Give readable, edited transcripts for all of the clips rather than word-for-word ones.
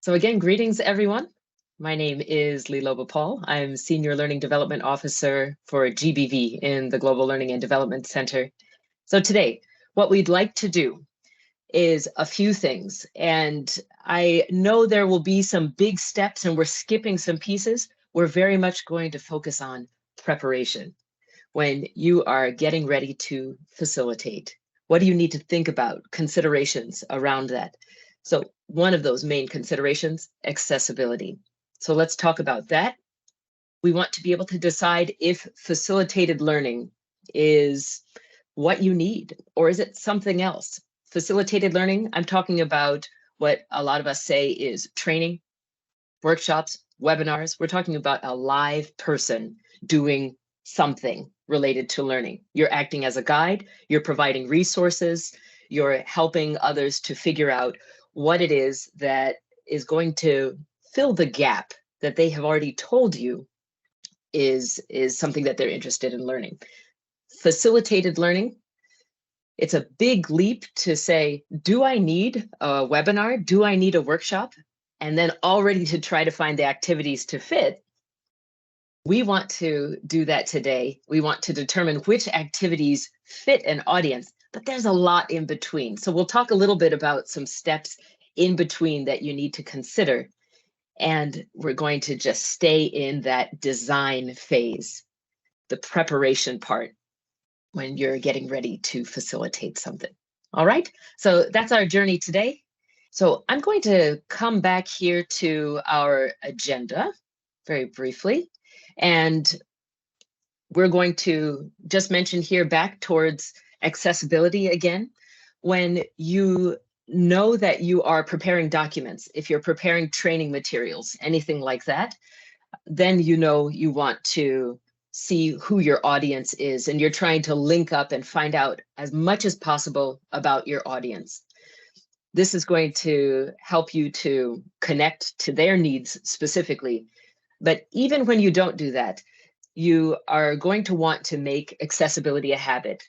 So again, greetings everyone. My name is Leela Paul. I'm Senior Learning Development Officer for GBV in the Global Learning and Development Center. So today, what we'd like to do is a few things. And I know there will be some big steps and we're skipping some pieces. We're very much going to focus on preparation. When you are getting ready to facilitate, what do you need to think about, considerations around that? So one of those main considerations, accessibility. So let's talk about that. We want to be able to decide if facilitated learning is what you need, or is it something else? Facilitated learning, I'm talking about what a lot of us say is training, workshops, webinars. We're talking about a live person doing something related to learning. You're acting as a guide, you're providing resources, you're helping others to figure out what it is that is going to fill the gap that they have already told you is something that they're interested in learning. Facilitated learning, it's a big leap to say, do I need a webinar? Do I need a workshop? And then already to try to find the activities to fit. We want to do that today. We want to determine which activities fit an audience, but there's a lot in between. So we'll talk a little bit about some steps in between that you need to consider. And we're going to just stay in that design phase, the preparation part, when you're getting ready to facilitate something. All right, so that's our journey today. So I'm going to come back here to our agenda very briefly, and we're going to just mention here back towards accessibility again. When you know that you are preparing documents, if you're preparing training materials, anything like that, then you know you want to see who your audience is, and you're trying to link up and find out as much as possible about your audience. This is going to help you to connect to their needs specifically. But even when you don't do that, you are going to want to make accessibility a habit.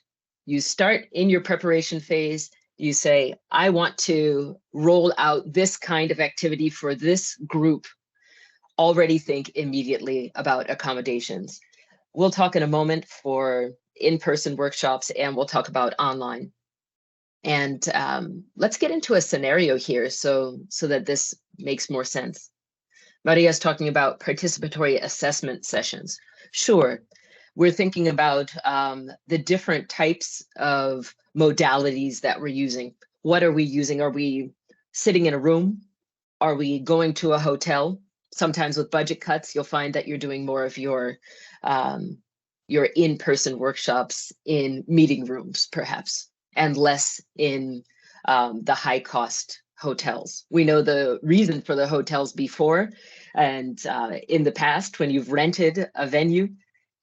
You start in your preparation phase, you say, I want to roll out this kind of activity for this group. Already think immediately about accommodations. We'll talk in a moment for in-person workshops, and we'll talk about online. And let's get into a scenario here so that this makes more sense. Maria's talking about participatory assessment sessions. Sure, we're thinking about the different types of modalities that we're using. What are we using? Are we sitting in a room? Are we going to a hotel? Sometimes with budget cuts, you'll find that you're doing more of your in-person workshops in meeting rooms, perhaps, and less in the high-cost hotels. We know the reason for the hotels before, and in the past, when you've rented a venue,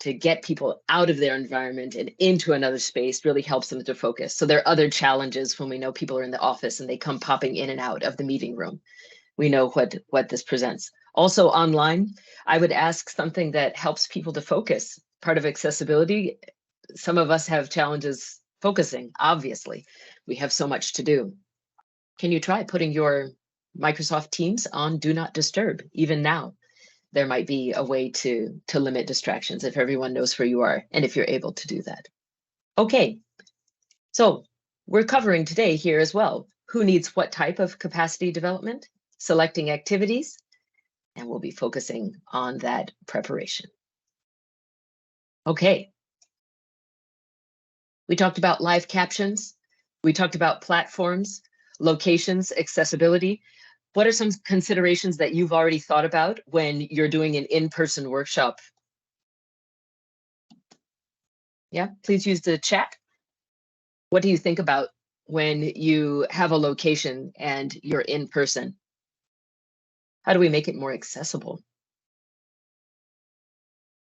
to get people out of their environment and into another space really helps them to focus. So there are other challenges when we know people are in the office and they come popping in and out of the meeting room. We know what this presents. Also online, I would ask something that helps people to focus. Part of accessibility, some of us have challenges focusing, obviously. We have so much to do. Can you try putting your Microsoft Teams on Do Not Disturb, even now? There might be a way to limit distractions if everyone knows where you are and if you're able to do that. Okay, so we're covering today here as well, who needs what type of capacity development, selecting activities, and we'll be focusing on that preparation. Okay. We talked about live captions. We talked about platforms, locations, accessibility. What are some considerations that you've already thought about when you're doing an in-person workshop? Yeah, please use the chat. What do you think about when you have a location and you're in person? How do we make it more accessible?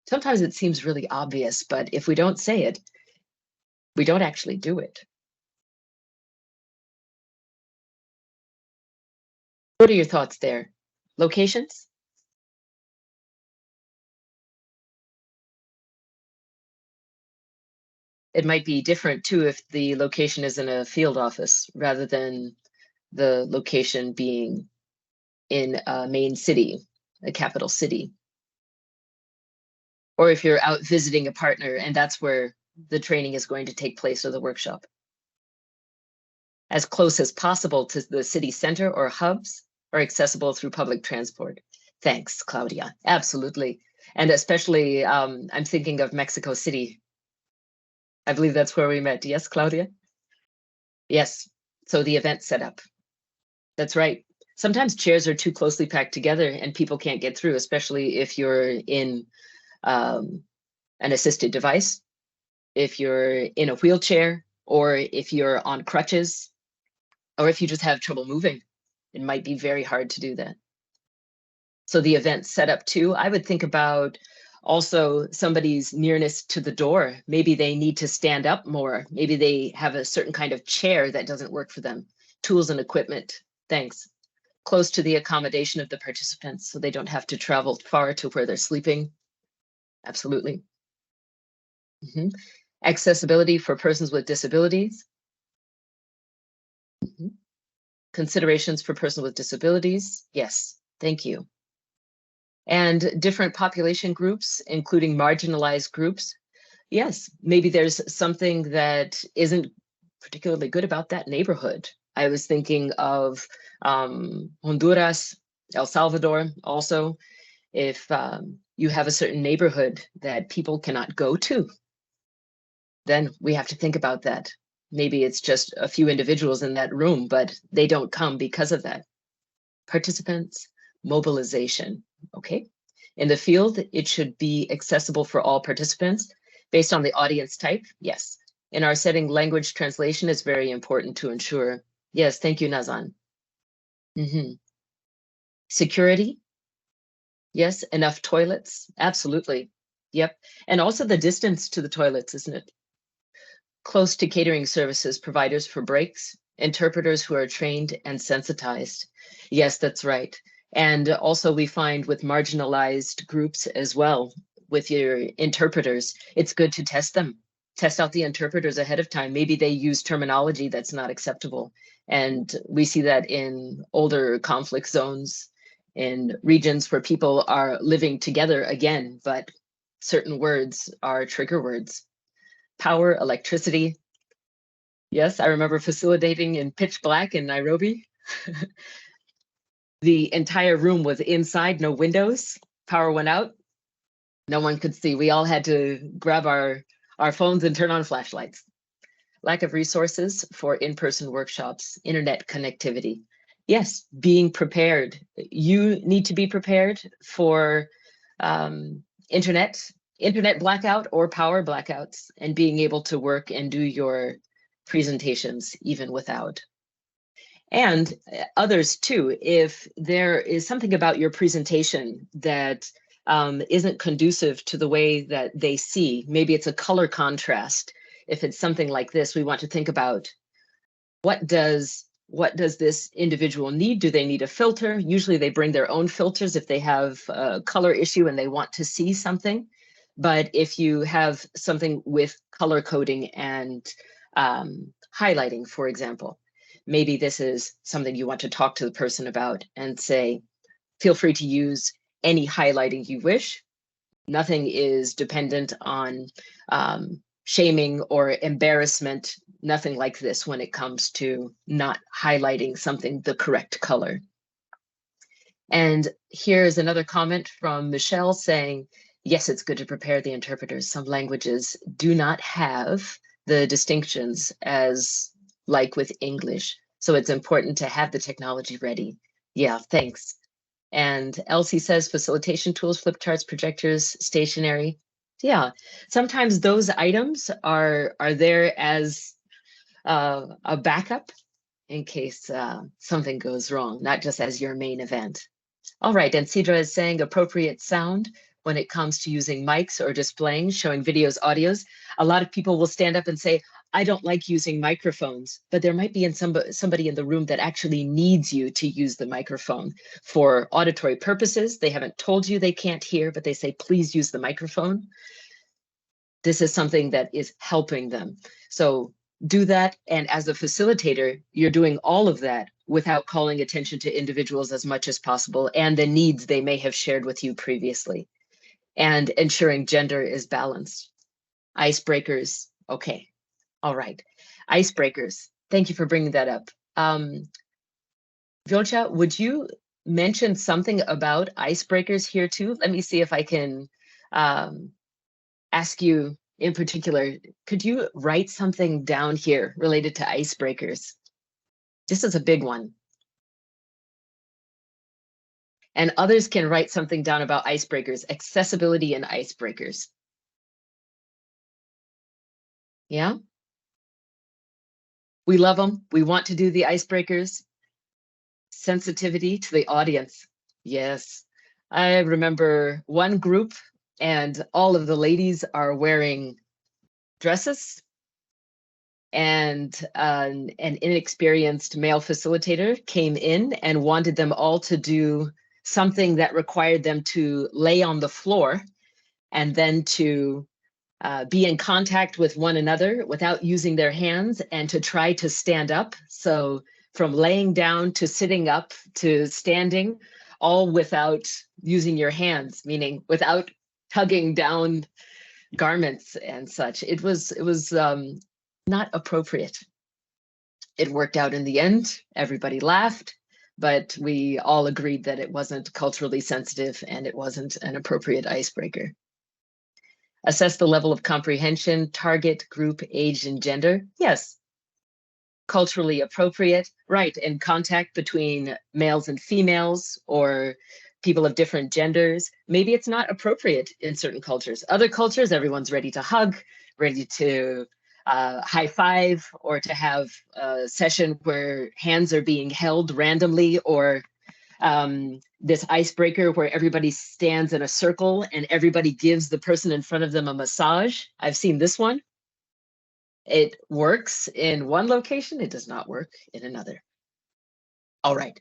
Sometimes it seems really obvious, but if we don't say it, we don't actually do it. What are your thoughts there? Locations? It might be different too if the location is in a field office rather than the location being in a main city, a capital city. Or if you're out visiting a partner and that's where the training is going to take place or the workshop. As close as possible to the city center or hubs, or accessible through public transport. Thanks, Claudia. Absolutely. And especially, I'm thinking of Mexico City. I believe that's where we met. Yes, Claudia? Yes. So the event setup. That's right. Sometimes chairs are too closely packed together and people can't get through, especially if you're in an assisted device, if you're in a wheelchair, or if you're on crutches, or if you just have trouble moving. It might be very hard to do that. So the event setup too, I would think about also somebody's nearness to the door. Maybe they need to stand up more. Maybe they have a certain kind of chair that doesn't work for them. Tools and equipment, thanks. Close to the accommodation of the participants so they don't have to travel far to where they're sleeping. Absolutely. Accessibility for persons with disabilities. Considerations for persons with disabilities. Yes, thank you. And different population groups, including marginalized groups. Yes, maybe there's something that isn't particularly good about that neighborhood. I was thinking of Honduras, El Salvador also. If you have a certain neighborhood that people cannot go to, then we have to think about that. Maybe it's just a few individuals in that room, but they don't come because of that. Participants, mobilization, okay? In the field, it should be accessible for all participants based on the audience type, yes. In our setting, language translation is very important to ensure. Yes, thank you, Nazan. Security, yes, enough toilets, absolutely. Yep, and also the distance to the toilets, isn't it? Close to catering services, providers for breaks, interpreters who are trained and sensitized. Yes, that's right. And also we find with marginalized groups as well, with your interpreters, it's good to test them. Test out the interpreters ahead of time. Maybe they use terminology that's not acceptable. And we see that in older conflict zones, in regions where people are living together again, but certain words are trigger words. Power, electricity. Yes, I remember facilitating in pitch black in Nairobi. The entire room was inside, no windows. Power went out. No one could see. We all had to grab our phones and turn on flashlights. Lack of resources for in-person workshops, internet connectivity. Yes, being prepared. You need to be prepared for internet blackout or power blackouts, and being able to work and do your presentations even without. And others too, if there is something about your presentation that isn't conducive to the way that they see, maybe it's a color contrast. If it's something like this, we want to think about what does this individual need? Do they need a filter? Usually they bring their own filters if they have a color issue and they want to see something. But if you have something with color coding and highlighting, for example, maybe this is something you want to talk to the person about and say, feel free to use any highlighting you wish. Nothing is dependent on shaming or embarrassment, nothing like this when it comes to not highlighting something the correct color. And here's another comment from Michelle saying, yes, it's good to prepare the interpreters. Some languages do not have the distinctions as like with English. So it's important to have the technology ready. Yeah, thanks. And Elsie says facilitation tools, flip charts, projectors, stationery. Yeah, sometimes those items are there as a backup in case something goes wrong, not just as your main event. All right, and Cedra is saying appropriate sound when it comes to using mics or displaying, showing videos, audios. A lot of people will stand up and say, I don't like using microphones, but there might be somebody in the room that actually needs you to use the microphone for auditory purposes. They haven't told you they can't hear, but they say, please use the microphone. This is something that is helping them. So do that. And as a facilitator, you're doing all of that without calling attention to individuals as much as possible and the needs they may have shared with you previously, and ensuring gender is balanced. Icebreakers, okay, all right. Icebreakers, thank you for bringing that up. Vyocha, would you mention something about icebreakers here too? Let me see if I can ask you in particular, could you write something down here related to icebreakers? This is a big one. And others can write something down about icebreakers, accessibility and icebreakers. Yeah? We love them. We want to do the icebreakers. Sensitivity to the audience. Yes. I remember one group and all of the ladies are wearing dresses, and an inexperienced male facilitator came in and wanted them all to do something that required them to lay on the floor and then to be in contact with one another without using their hands and to try to stand up. So from laying down to sitting up to standing, all without using your hands, meaning without tugging down garments and such. It was not appropriate. It worked out in the end. Everybody laughed, but we all agreed that it wasn't culturally sensitive and it wasn't an appropriate icebreaker. Assess the level of comprehension, target, group, age, and gender. Yes. Culturally appropriate, right, and contact between males and females or people of different genders. Maybe it's not appropriate in certain cultures. Other cultures, everyone's ready to hug, ready to high five, or to have a session where hands are being held randomly, or this icebreaker where everybody stands in a circle and everybody gives the person in front of them a massage. I've seen this one. It works in one location, it does not work in another. All right.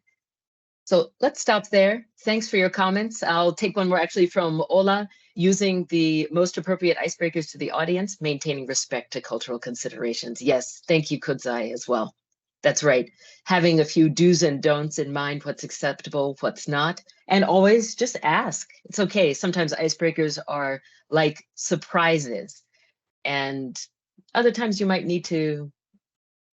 So let's stop there. Thanks for your comments. I'll take one more actually from Ola. Using the most appropriate icebreakers to the audience, maintaining respect to cultural considerations. Yes, thank you, Kudzai, as well. That's right. Having a few do's and don'ts in mind, what's acceptable, what's not, and always just ask. It's okay. Sometimes icebreakers are like surprises, and other times you might need to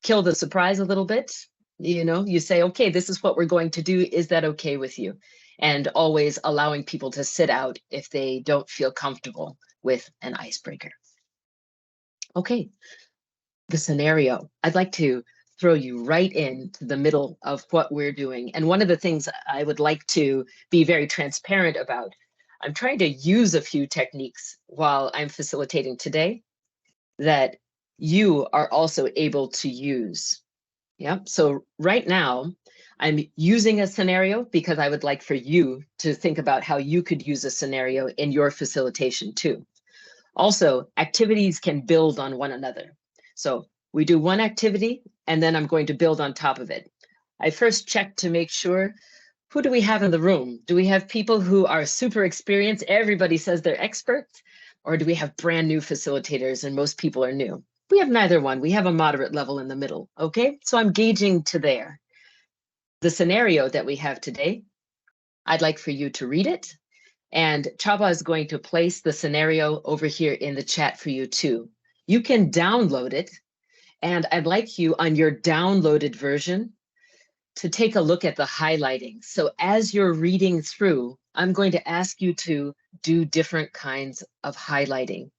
kill the surprise a little bit. You know, you say, okay, this is what we're going to do. Is that okay with you? And always allowing people to sit out if they don't feel comfortable with an icebreaker. Okay, the scenario. I'd like to throw you right into the middle of what we're doing. And one of the things I would like to be very transparent about, I'm trying to use a few techniques while I'm facilitating today that you are also able to use. Yeah, so right now I'm using a scenario because I would like for you to think about how you could use a scenario in your facilitation too. Also, activities can build on one another. So we do one activity and then I'm going to build on top of it. I first check to make sure, who do we have in the room? Do we have people who are super experienced? Everybody says they're experts, or do we have brand new facilitators and most people are new? We have neither one. We have a moderate level in the middle, okay? So I'm gauging to there. The scenario that we have today, I'd like for you to read it, and Chaba is going to place the scenario over here in the chat for you too. You can download it, and I'd like you on your downloaded version to take a look at the highlighting. So as you're reading through, I'm going to ask you to do different kinds of highlighting.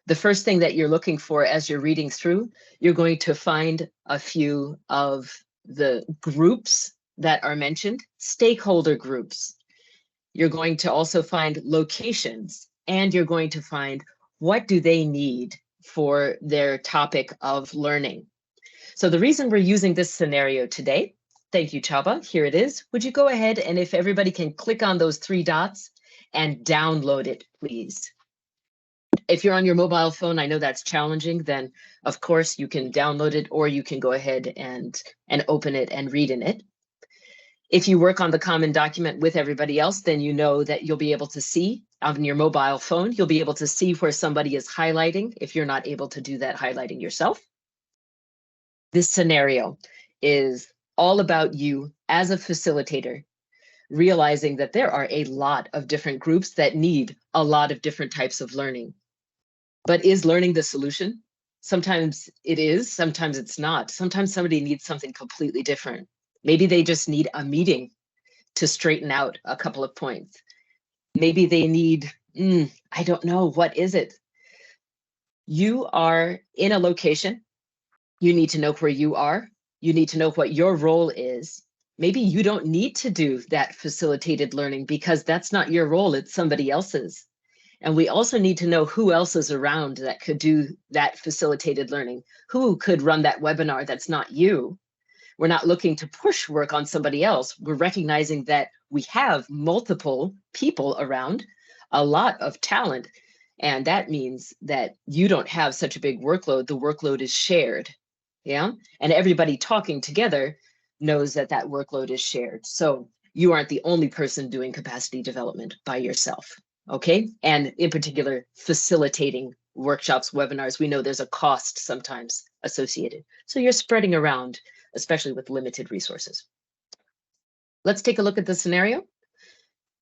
The first thing that you're looking for as you're reading through, you're going to find a few of the groups that are mentioned, stakeholder groups. You're going to also find locations, and you're going to find what do they need for their topic of learning. So the reason we're using this scenario today, thank you, Chaba, here it is. Would you go ahead and if everybody can click on those 3 dots and download it, please. If you're on your mobile phone, I know that's challenging, then of course you can download it or you can go ahead and open it and read in it. If you work on the common document with everybody else, then you know that you'll be able to see on your mobile phone, you'll be able to see where somebody is highlighting if you're not able to do that highlighting yourself. This scenario is all about you as a facilitator, realizing that there are a lot of different groups that need a lot of different types of learning. But is learning the solution? Sometimes it is, sometimes it's not. Sometimes somebody needs something completely different. Maybe they just need a meeting to straighten out a couple of points. Maybe they need, I don't know, what is it? You are in a location. You need to know where you are. You need to know what your role is. Maybe you don't need to do that facilitated learning because that's not your role, it's somebody else's. And we also need to know who else is around that could do that facilitated learning, who could run that webinar that's not you. We're not looking to push work on somebody else. We're recognizing that we have multiple people around, a lot of talent, and that means that you don't have such a big workload. The workload is shared, yeah? And everybody talking together knows that that workload is shared. So you aren't the only person doing capacity development by yourself, okay? And in particular, facilitating workshops, webinars, we know there's a cost sometimes associated. So you're spreading around, especially with limited resources. Let's take a look at the scenario.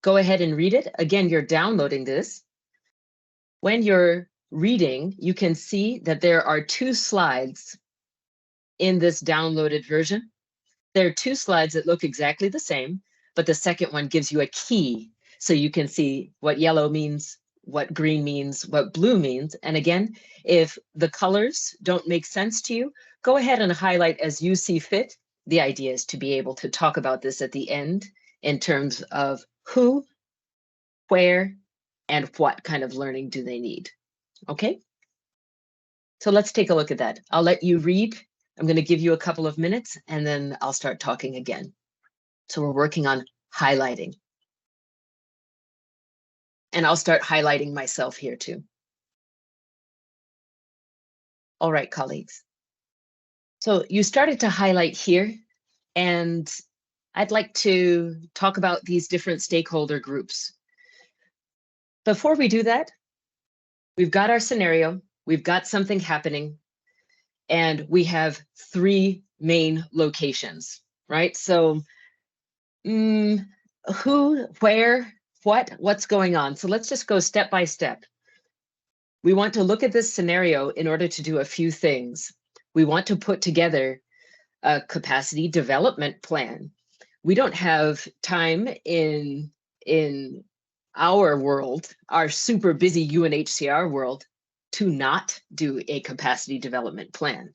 Go ahead and read it. Again, you're downloading this. When you're reading, you can see that there are 2 slides in this downloaded version. There are 2 slides that look exactly the same, but the second one gives you a key so you can see what yellow means, what green means, what blue means. And again, if the colors don't make sense to you, go ahead and highlight as you see fit. The idea is to be able to talk about this at the end in terms of who, where, and what kind of learning do they need, okay? So let's take a look at that. I'll let you read. I'm going to give you a couple of minutes and then I'll start talking again. So we're working on highlighting. And I'll start highlighting myself here too. All right, colleagues. So you started to highlight here, and I'd like to talk about these different stakeholder groups. Before we do that, we've got our scenario, we've got something happening, and we have 3 main locations, right? So who, where, what's going on? So let's just go step by step. We want to look at this scenario in order to do a few things. We want to put together a capacity development plan. We don't have time in our world, our super busy UNHCR world, to not do a capacity development plan.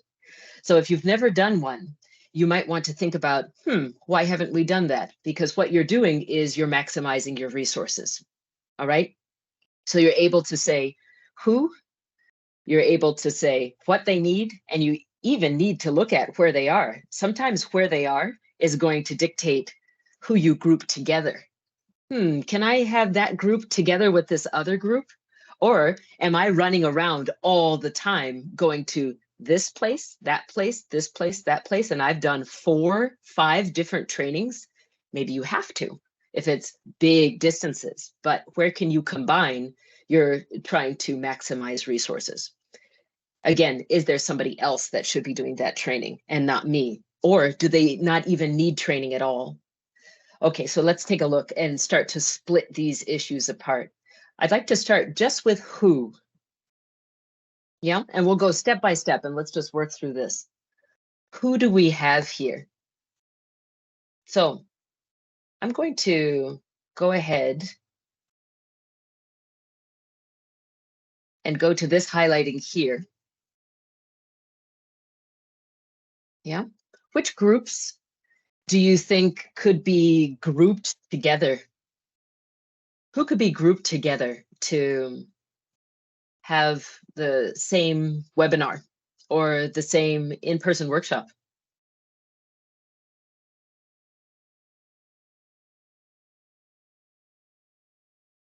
So if you've never done one, you might want to think about, why haven't we done that? Because what you're doing is you're maximizing your resources, all right? So you're able to say who, you're able to say what they need, and you even need to look at where they are. Sometimes where they are is going to dictate who you group together. Can I have that group together with this other group? Or am I running around all the time going to this place, that place, this place, that place, and I've done 4, 5 different trainings? Maybe you have to if it's big distances, but where can you combine? You're trying to maximize resources. Again, is there somebody else that should be doing that training and not me? Or do they not even need training at all? Okay, so let's take a look and start to split these issues apart. I'd like to start just with who. Yeah, and we'll go step by step and let's just work through this. Who do we have here? So I'm going to go ahead and go to this highlighting here. Yeah, which groups do you think could be grouped together? Who could be grouped together to have the same webinar or the same in-person workshop?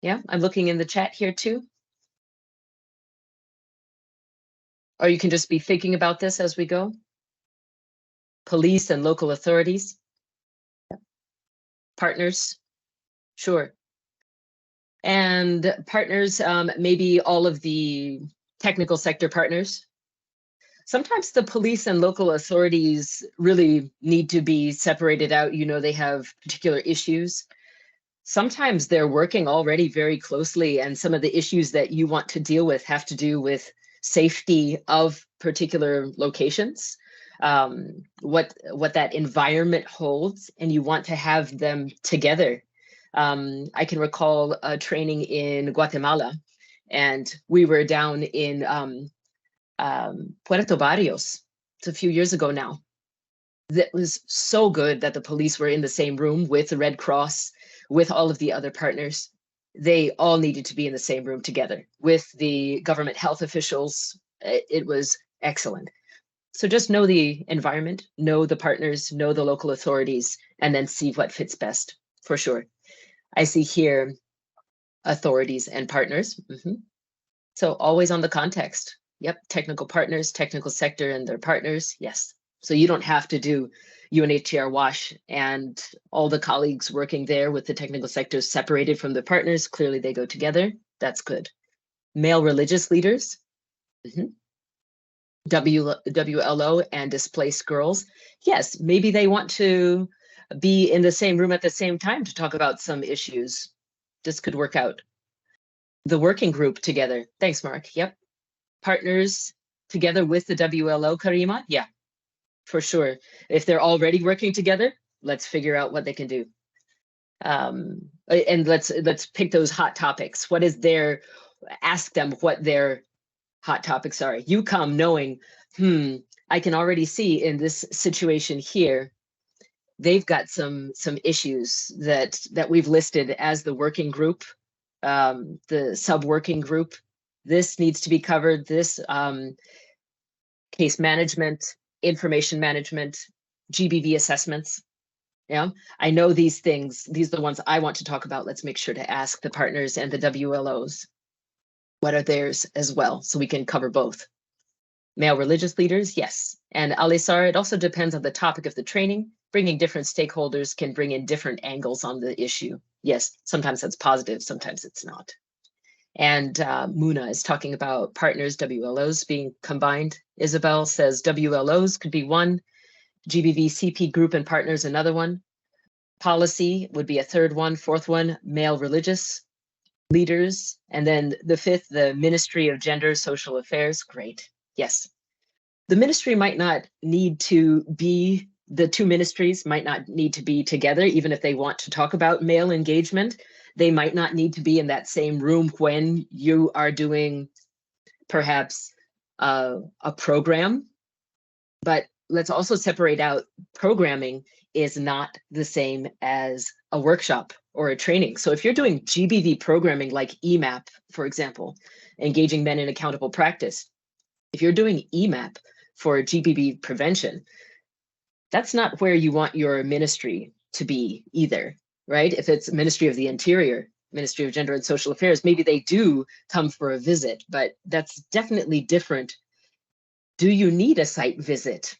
Yeah, I'm looking in the chat here too. Or you can just be thinking about this as we go. Police and local authorities. Partners, sure. And partners, maybe all of the technical sector partners. Sometimes the police and local authorities really need to be separated out. They have particular issues. Sometimes they're working already very closely, and some of the issues that you want to deal with have to do with safety of particular locations, what that environment holds, and you want to have them together. I can recall a training in Guatemala, and we were down in Puerto Barrios. It's a few years ago now. That was so good that the police were in the same room with the Red Cross, with all of the other partners. They all needed to be in the same room together with the government health officials. It was excellent. So just know the environment, know the partners, know the local authorities, and then see what fits best, for sure. I see here authorities and partners. So always on the context. Yep, technical partners, technical sector and their partners, yes. So you don't have to do UNHCR WASH and all the colleagues working there with the technical sectors separated from the partners. Clearly they go together. That's good. Male religious leaders, WLO and displaced girls. Yes, maybe they want to be in the same room at the same time to talk about some issues. This could work out. The working group together. Thanks, Mark. Yep. Partners together with the WLO, Karima. Yeah, for sure. If they're already working together, let's figure out what they can do. And let's pick those hot topics. Ask them what their hot topics are. You come knowing, I can already see in this situation here, they've got some issues that we've listed as the working group, the sub-working group. This needs to be covered. This case management, information management, GBV assessments. Yeah, I know these things. These are the ones I want to talk about. Let's make sure to ask the partners and the WLOs what are theirs as well, so we can cover both. Male religious leaders, yes. And Alisar, it also depends on the topic of the training. Bringing different stakeholders can bring in different angles on the issue. Yes, sometimes that's positive, sometimes it's not. And Muna is talking about partners, WLOs being combined. Isabel says WLOs could be one, GBV CP group and partners another one. Policy would be a third one, fourth one, male religious leaders. And then the fifth, the Ministry of Gender, Social Affairs. Great. Yes. The ministry might not need to be, the two ministries might not need to be together, even if they want to talk about male engagement. They might not need to be in that same room when you are doing perhaps a program. But let's also separate out programming is not the same as a workshop or a training. So if you're doing GBV programming like EMAP, for example, engaging men in accountable practice, if you're doing EMAP for GBV prevention, that's not where you want your ministry to be either, right? If it's Ministry of the Interior, Ministry of Gender and Social Affairs, maybe they do come for a visit, but that's definitely different. Do you need a site visit?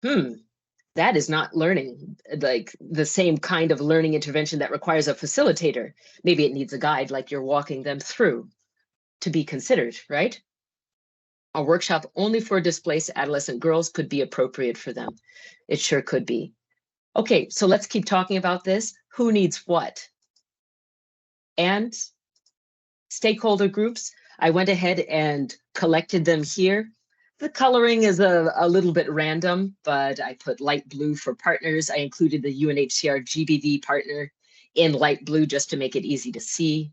That is not learning, like the same kind of learning intervention that requires a facilitator. Maybe it needs a guide, like you're walking them through to be considered, right? A workshop only for displaced adolescent girls could be appropriate for them. It sure could be. Okay, so let's keep talking about this. Who needs what? And stakeholder groups, I went ahead and collected them here. The coloring is a little bit random, but I put light blue for partners. I included the UNHCR GBV partner in light blue just to make it easy to see.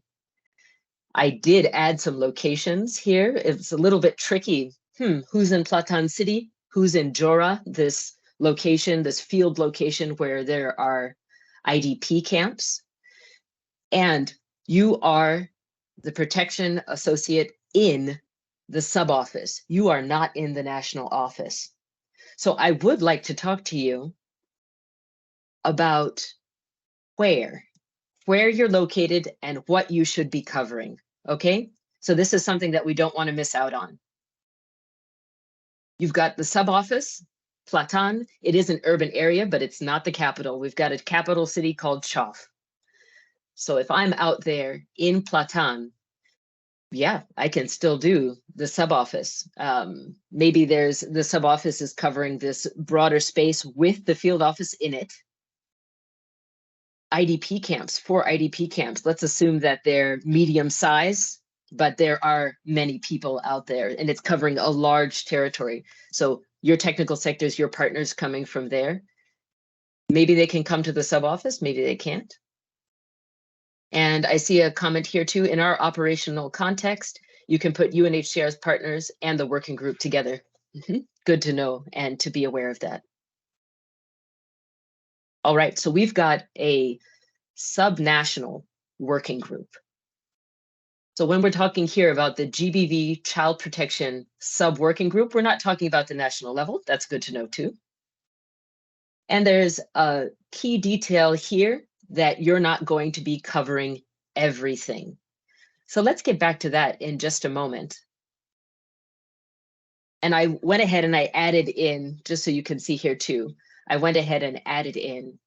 I did add some locations here. It's a little bit tricky. Who's in Platan City? Who's in Jora? This location, this field location where there are IDP camps. And you are the protection associate in the sub-office. You are not in the national office. So I would like to talk to you about where you're located and what you should be covering, okay? So this is something that we don't want to miss out on. You've got the sub-office, Platan. It is an urban area, but it's not the capital. We've got a capital city called Chof. So if I'm out there in Platan, Yeah, I can still do the sub-office. Maybe there's the sub-office is covering this broader space with the field office in it. IDP camps, 4 IDP camps. Let's assume that they're medium size, but there are many people out there and it's covering a large territory. So your technical sectors, your partners coming from there, maybe they can come to the sub-office, maybe they can't. And I see a comment here too, in our operational context, you can put UNHCR's partners and the working group together. Good to know and to be aware of that. All right, so we've got a subnational working group. So when we're talking here about the GBV Child Protection Sub-Working Group, we're not talking about the national level. That's good to know too. And there's a key detail here that you're not going to be covering everything. So let's get back to that in just a moment. And I went ahead and I added in, just so you can see here too, I went ahead and added in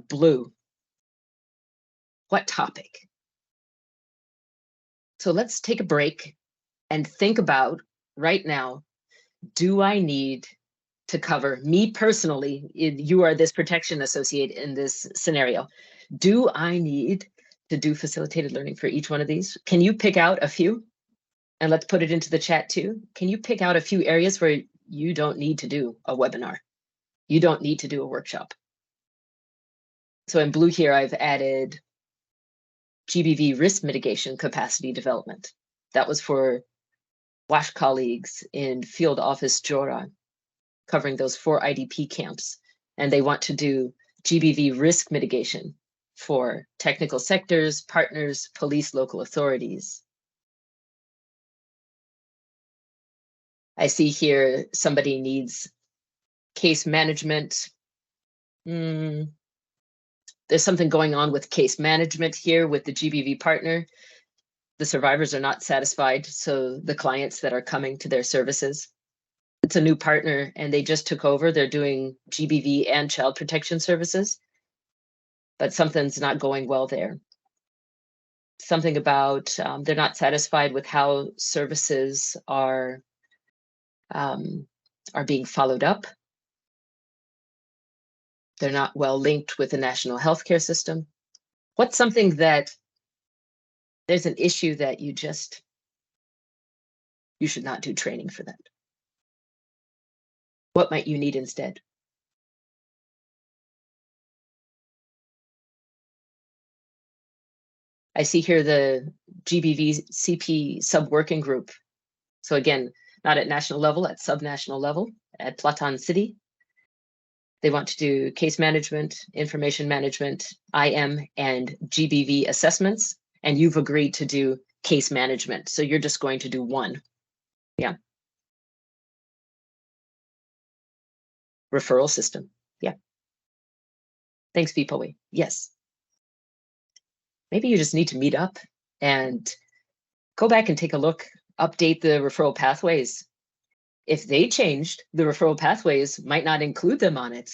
blue, what topic? So let's take a break and think about right now, do I need to cover, me personally, you are this protection associate in this scenario, do I need to do facilitated learning for each one of these? Can you pick out a few? And let's put it into the chat too. Can you pick out a few areas where you don't need to do a webinar? You don't need to do a workshop. So in blue here, I've added GBV risk mitigation capacity development. That was for WASH colleagues in Field Office Jora, covering those 4 IDP camps. And they want to do GBV risk mitigation for technical sectors, partners, police, local authorities. I see here somebody needs case management. There's something going on with case management here with the GBV partner. The survivors are not satisfied, so the clients that are coming to their services. It's a new partner and they just took over. They're doing GBV and child protection services, but something's not going well there. Something about they're not satisfied with how services are being followed up. They're not well linked with the national healthcare system. What's something that there's an issue that you should not do training for that? What might you need instead? I see here the GBV CP sub-working group. So again, not at national level, at subnational level, at Platon City. They want to do case management, information management, IM, and GBV assessments, and you've agreed to do case management. So you're just going to do one. Yeah. Referral system. Yeah. Thanks, Vipoe. Yes. Maybe you just need to meet up and go back and take a look, update the referral pathways. If they changed, the referral pathways might not include them on it.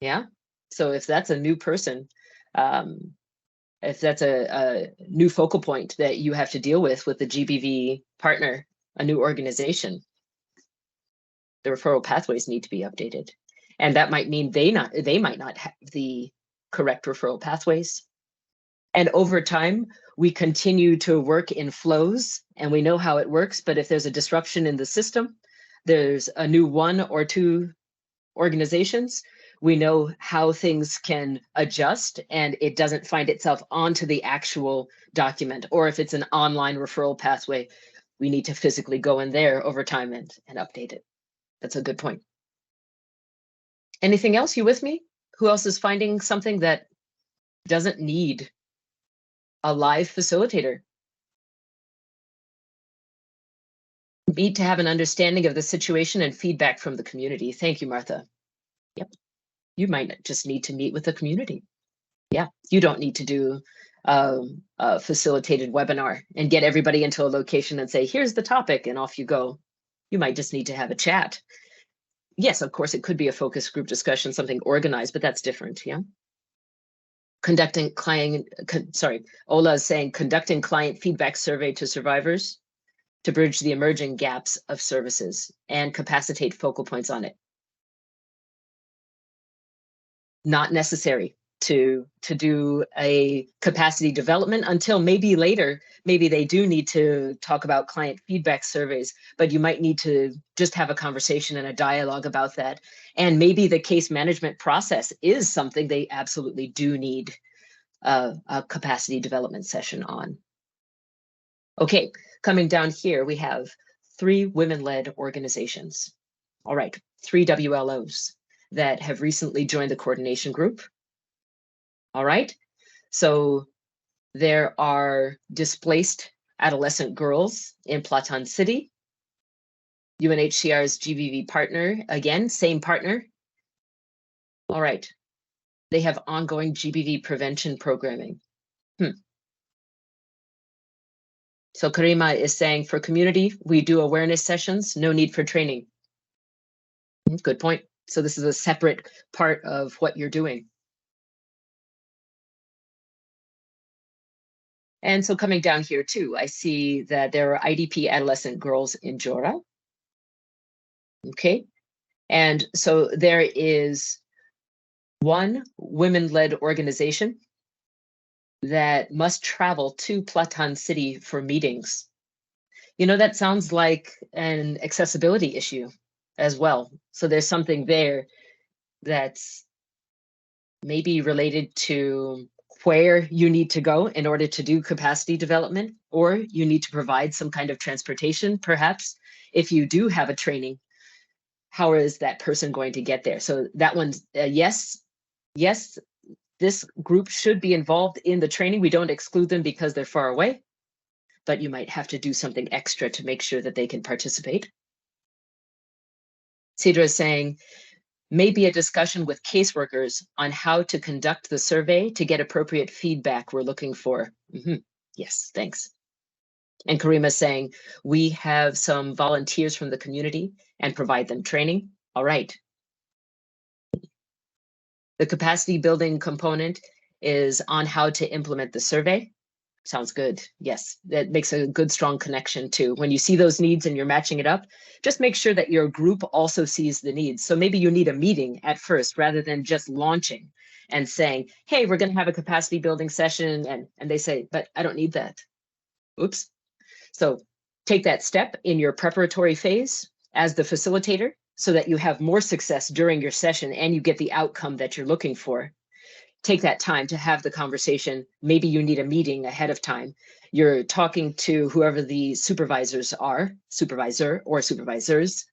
Yeah. So if that's a new person, if that's a new focal point that you have to deal with the GBV partner, a new organization, the referral pathways need to be updated. And that might mean they might not have the correct referral pathways. And over time, we continue to work in flows and we know how it works, but if there's a disruption in the system, there's a new 1 or 2 organizations, we know how things can adjust and it doesn't find itself onto the actual document. Or if it's an online referral pathway, we need to physically go in there over time and update it. That's a good point. Anything else? You with me? Who else is finding something that doesn't need a live facilitator? Need to have an understanding of the situation and feedback from the community. Thank you, Martha. Yep. You might just need to meet with the community. Yeah, you don't need to do a facilitated webinar and get everybody into a location and say, here's the topic, and off you go. You might just need to have a chat. Yes, of course, it could be a focus group discussion, something organized, but that's different, yeah? Ola is saying conducting client feedback survey to survivors to bridge the emerging gaps of services and capacitate focal points on it. Not necessary to do a capacity development until maybe later. Maybe they do need to talk about client feedback surveys, but you might need to just have a conversation and a dialogue about that. And maybe the case management process is something they absolutely do need a capacity development session on. Okay, coming down here, we have 3 women-led organizations. All right, 3 WLOs that have recently joined the coordination group. All right, so there are displaced adolescent girls in Platon City. UNHCR's GBV partner, again, same partner. All right, they have ongoing GBV prevention programming. So Karima is saying for community, we do awareness sessions, no need for training. Good point. So this is a separate part of what you're doing. And so coming down here too, I see that there are IDP adolescent girls in Jora. Okay. And so there is one women-led organization that must travel to Platon City for meetings. You know, that sounds like an accessibility issue as well. So there's something there that's maybe related to where you need to go in order to do capacity development, or you need to provide some kind of transportation, perhaps. If you do have a training, how is that person going to get there? So that one's yes, this group should be involved in the training. We don't exclude them because they're far away, but you might have to do something extra to make sure that they can participate. Cedra is saying, maybe a discussion with caseworkers on how to conduct the survey to get appropriate feedback we're looking for. Yes, thanks. And Karima is saying, we have some volunteers from the community and provide them training. All right. The capacity building component is on how to implement the survey. Sounds good. Yes, that makes a good, strong connection too. When you see those needs and you're matching it up, just make sure that your group also sees the needs. So maybe you need a meeting at first rather than just launching and saying, hey, we're going to have a capacity building session. And they say, but I don't need that. Oops. So take that step in your preparatory phase as the facilitator so that you have more success during your session and you get the outcome that you're looking for. Take that time to have the conversation. Maybe you need a meeting ahead of time. You're talking to whoever the supervisors are, supervisor or supervisors,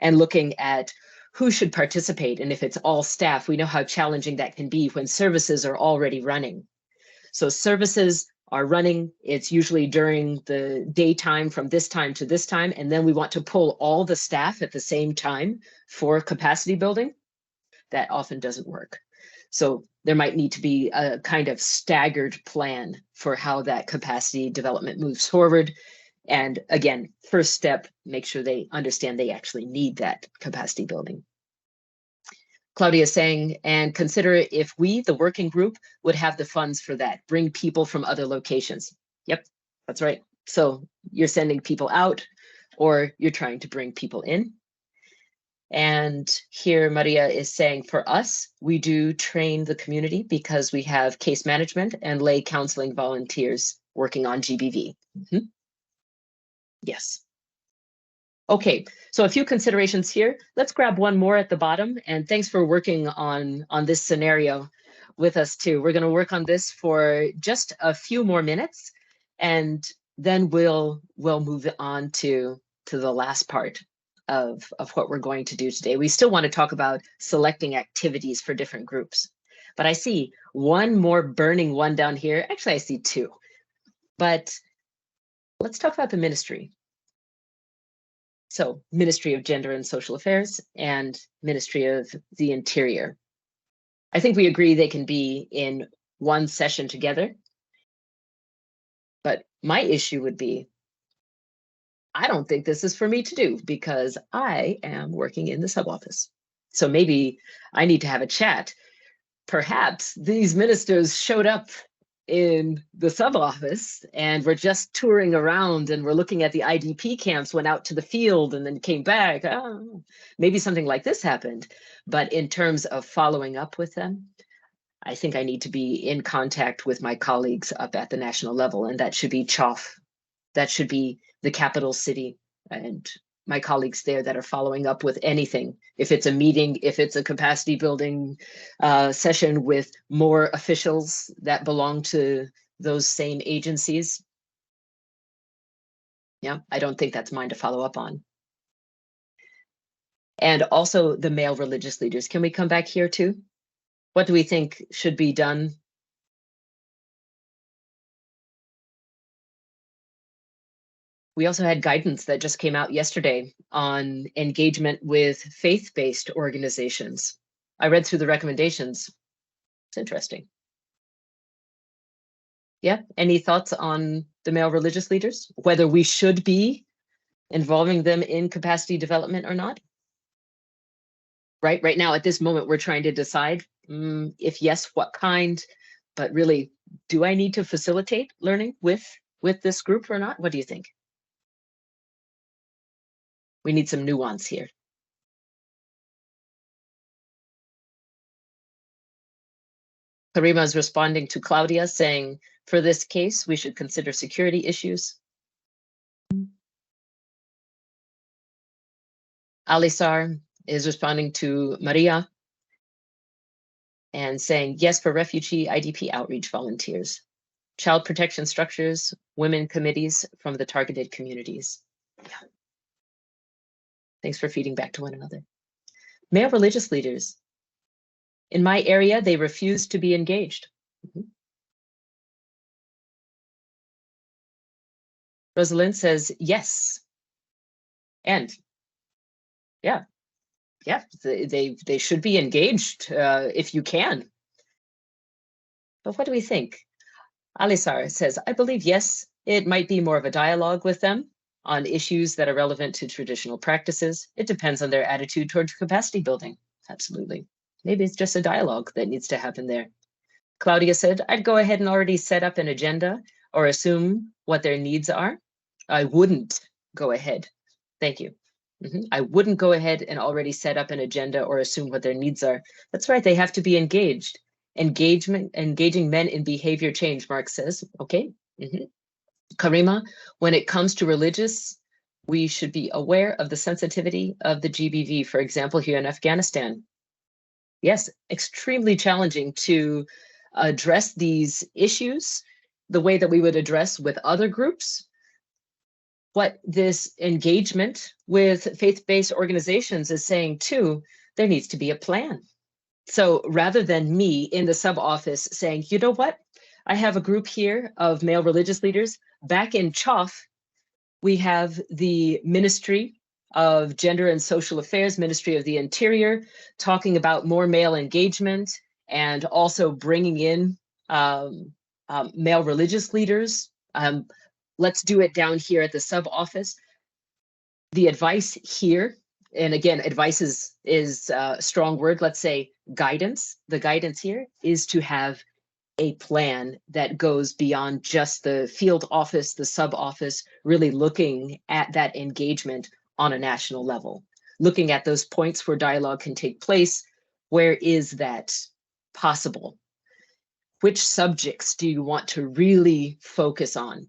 and looking at who should participate. And if it's all staff, we know how challenging that can be when services are already running. So services are running, it's usually during the daytime from this time to this time, and then we want to pull all the staff at the same time for capacity building. That often doesn't work. So there might need to be a kind of staggered plan for how that capacity development moves forward. And again, first step, make sure they understand they actually need that capacity building. Claudia is saying, and consider if we, the working group, would have the funds for that, bring people from other locations. Yep, that's right. So you're sending people out or you're trying to bring people in. And here Maria is saying, for us, we do train the community because we have case management and lay counseling volunteers working on GBV. Yes. Okay, so a few considerations here. Let's grab one more at the bottom. And thanks for working on this scenario with us too. We're going to work on this for just a few more minutes, and then we'll move on to the last part of what we're going to do today. We still want to talk about selecting activities for different groups, but I see one more burning one down here. Actually, I see two, but let's talk about the ministry. So Ministry of Gender and Social Affairs and Ministry of the Interior. I think we agree they can be in one session together. But my issue would be, I don't think this is for me to do because I am working in the sub office. So maybe I need to have a chat perhaps these ministers showed up in the sub office and we're just touring around and we're looking at the IDP camps, went out to the field and then came back. Oh, maybe something like this happened. But in terms of following up with them, I think I need to be in contact with my colleagues up at the national level, and that should be CHOF. That should be the capital city and my colleagues there that are following up with anything. If it's a meeting, if it's a capacity building session with more officials that belong to those same agencies. Yeah, I don't think that's mine to follow up on. And also the male religious leaders. Can we come back here too? What do we think should be done? We also had guidance that just came out yesterday on engagement with faith-based organizations. I read through the recommendations. It's interesting. Yeah, any thoughts on the male religious leaders? Whether we should be involving them in capacity development or not? Right now, at this moment, we're trying to decide if yes, what kind, but really, do I need to facilitate learning with this group or not? What do you think? We need some nuance here. Karima is responding to Claudia saying, for this case, we should consider security issues. Alisar is responding to Maria and saying, yes, for refugee IDP outreach volunteers, child protection structures, women committees from the targeted communities. Yeah. Thanks for feeding back to one another. Male religious leaders. In my area, they refuse to be engaged. Rosalind says, yes. And yeah, they should be engaged if you can. But what do we think? Alisar says, I believe, yes, it might be more of a dialogue with them on issues that are relevant to traditional practices. It depends on their attitude towards capacity building. Absolutely. Maybe it's just a dialogue that needs to happen there. Claudia said, I'd go ahead and already set up an agenda or assume what their needs are. I wouldn't go ahead. Thank you. I wouldn't go ahead and already set up an agenda or assume what their needs are. That's right. They have to be engaged. Engaging men in behavior change, Mark says. Okay. Karima, when it comes to religious, we should be aware of the sensitivity of the GBV, for example, here in Afghanistan. Yes, extremely challenging to address these issues the way that we would address with other groups. What this engagement with faith-based organizations is saying too, there needs to be a plan. So rather than me in the sub-office saying, you know what, I have a group here of male religious leaders. Back in CHOF, we have the Ministry of Gender and Social Affairs, Ministry of the Interior, talking about more male engagement and also bringing in male religious leaders. Let's do it down here at the sub-office. The advice here, and again, advice is a strong word, let's say guidance. The guidance here is to have a plan that goes beyond just the field office, the sub-office, really looking at that engagement on a national level, looking at those points where dialogue can take place. Where is that possible? Which subjects do you want to really focus on,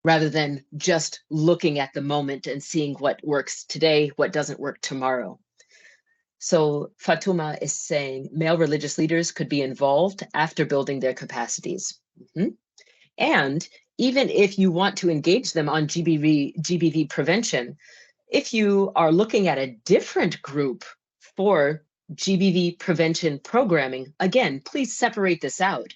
rather than just looking at the moment and seeing what works today, what doesn't work tomorrow? So Fatuma is saying male religious leaders could be involved after building their capacities. And even if you want to engage them on GBV prevention, if you are looking at a different group for GBV prevention programming, again, please separate this out.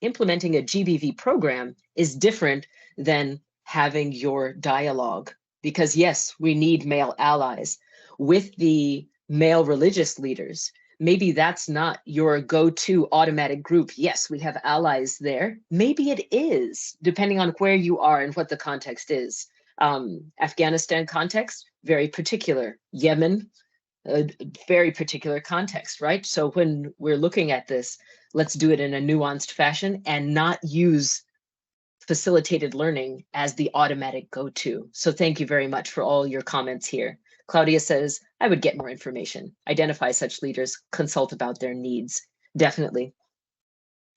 Implementing a GBV program is different than having your dialogue, because yes, we need male allies. With the male religious leaders, maybe that's not your go-to automatic group. Yes, we have allies there. Maybe it is, depending on where you are and what the context is. Afghanistan context, very particular. Yemen, a very particular context, right? So when we're looking at this, let's do it in a nuanced fashion and not use facilitated learning as the automatic go-to. So thank you very much for all your comments here. Claudia says, I would get more information, identify such leaders, consult about their needs. Definitely.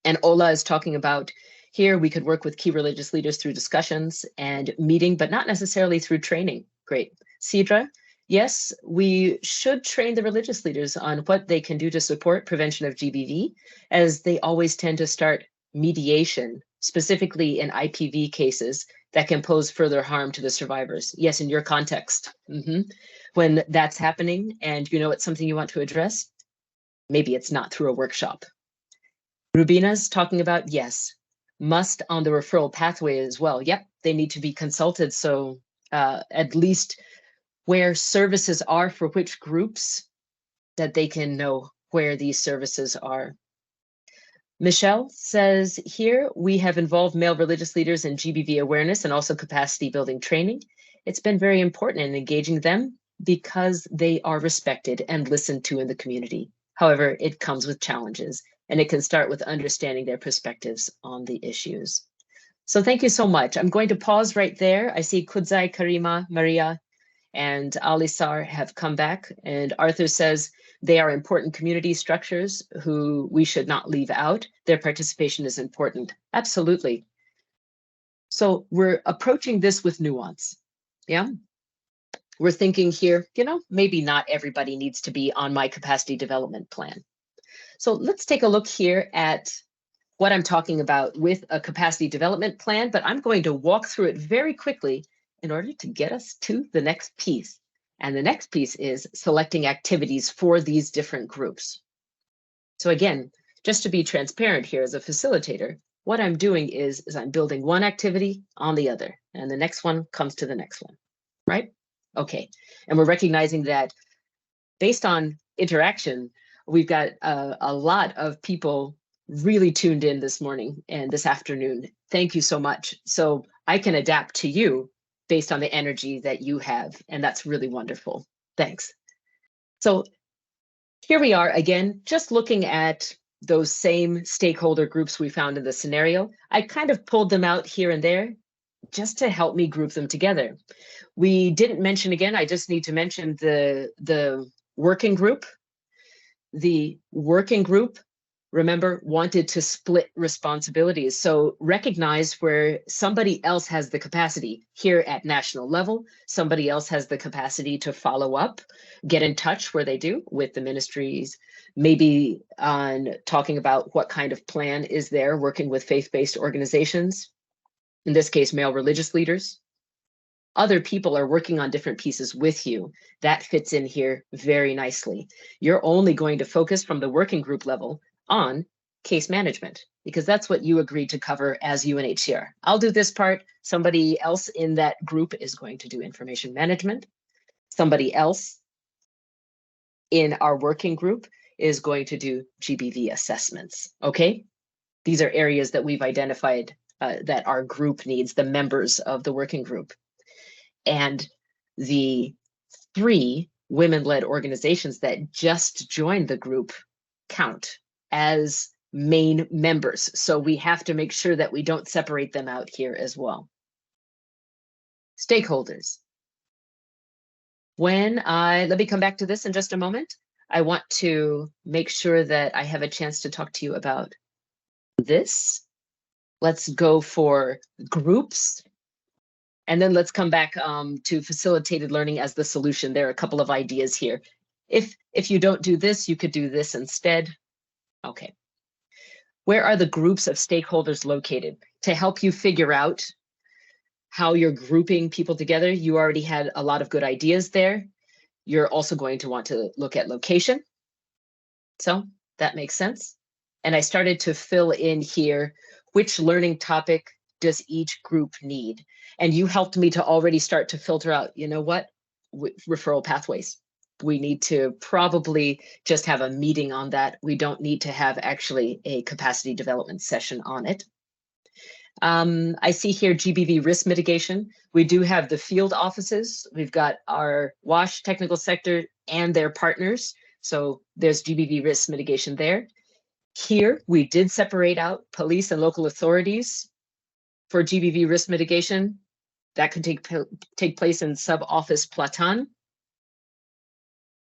And Ola is talking about here we could work with key religious leaders through discussions and meeting, but not necessarily through training. Great. Cedra, yes, we should train the religious leaders on what they can do to support prevention of GBV, as they always tend to start mediation, specifically in IPV cases that can pose further harm to the survivors. Yes, in your context. When that's happening and you know it's something you want to address, maybe it's not through a workshop. Rubina's talking about, yes, must on the referral pathway as well. Yep, they need to be consulted. So at least where services are for which groups, that they can know where these services are. Michelle says here, we have involved male religious leaders in GBV awareness and also capacity building training. It's been very important in engaging them because they are respected and listened to in the community. However, it comes with challenges, and it can start with understanding their perspectives on the issues. So thank you so much. I'm going to pause right there. I see Kudzai, Karima, Maria, and Alisar have come back. And Arthur says they are important community structures who we should not leave out. Their participation is important. Absolutely. So we're approaching this with nuance. Yeah. We're thinking here, you know, maybe not everybody needs to be on my capacity development plan. So let's take a look here at what I'm talking about with a capacity development plan, but I'm going to walk through it very quickly in order to get us to the next piece. And the next piece is selecting activities for these different groups. So again, just to be transparent here as a facilitator, what I'm doing is I'm building one activity on the other, and the next one comes to the next one, right? Okay, and we're recognizing that based on interaction, we've got a lot of people really tuned in this morning and this afternoon. Thank you so much. So I can adapt to you based on the energy that you have, and that's really wonderful. Thanks. So here we are again, just looking at those same stakeholder groups we found in the scenario. I kind of pulled them out here and there just to help me group them together. We didn't mention, again, I just need to mention the working group. The working group, remember, wanted to split responsibilities. So recognize where somebody else has the capacity here at national level, somebody else has the capacity to follow up, get in touch where they do with the ministries, maybe on talking about what kind of plan is there, working with faith-based organizations, in this case, male religious leaders. Other people are working on different pieces with you. That fits in here very nicely. You're only going to focus from the working group level on case management, because that's what you agreed to cover as UNHCR. I'll do this part. Somebody else in that group is going to do information management. Somebody else in our working group is going to do GBV assessments, okay? These are areas that we've identified that our group needs, the members of the working group. And the 3 women-led organizations that just joined the group count as main members. So we have to make sure that we don't separate them out here as well. Stakeholders. Let me come back to this in just a moment. I want to make sure that I have a chance to talk to you about this. Let's go for groups. And then let's come back to facilitated learning as the solution. There are a couple of ideas here. If you don't do this, you could do this instead. Okay. Where are the groups of stakeholders located? To help you figure out how you're grouping people together, you already had a lot of good ideas there. You're also going to want to look at location. So that makes sense. And I started to fill in here, which learning topic does each group need? And you helped me to already start to filter out, you know what, referral pathways. We need to probably just have a meeting on that. We don't need to have actually a capacity development session on it. I see here GBV risk mitigation. We do have the field offices. We've got our WASH technical sector and their partners. So there's GBV risk mitigation there. Here, we did separate out police and local authorities for GBV risk mitigation. That could take place in sub-office Platan.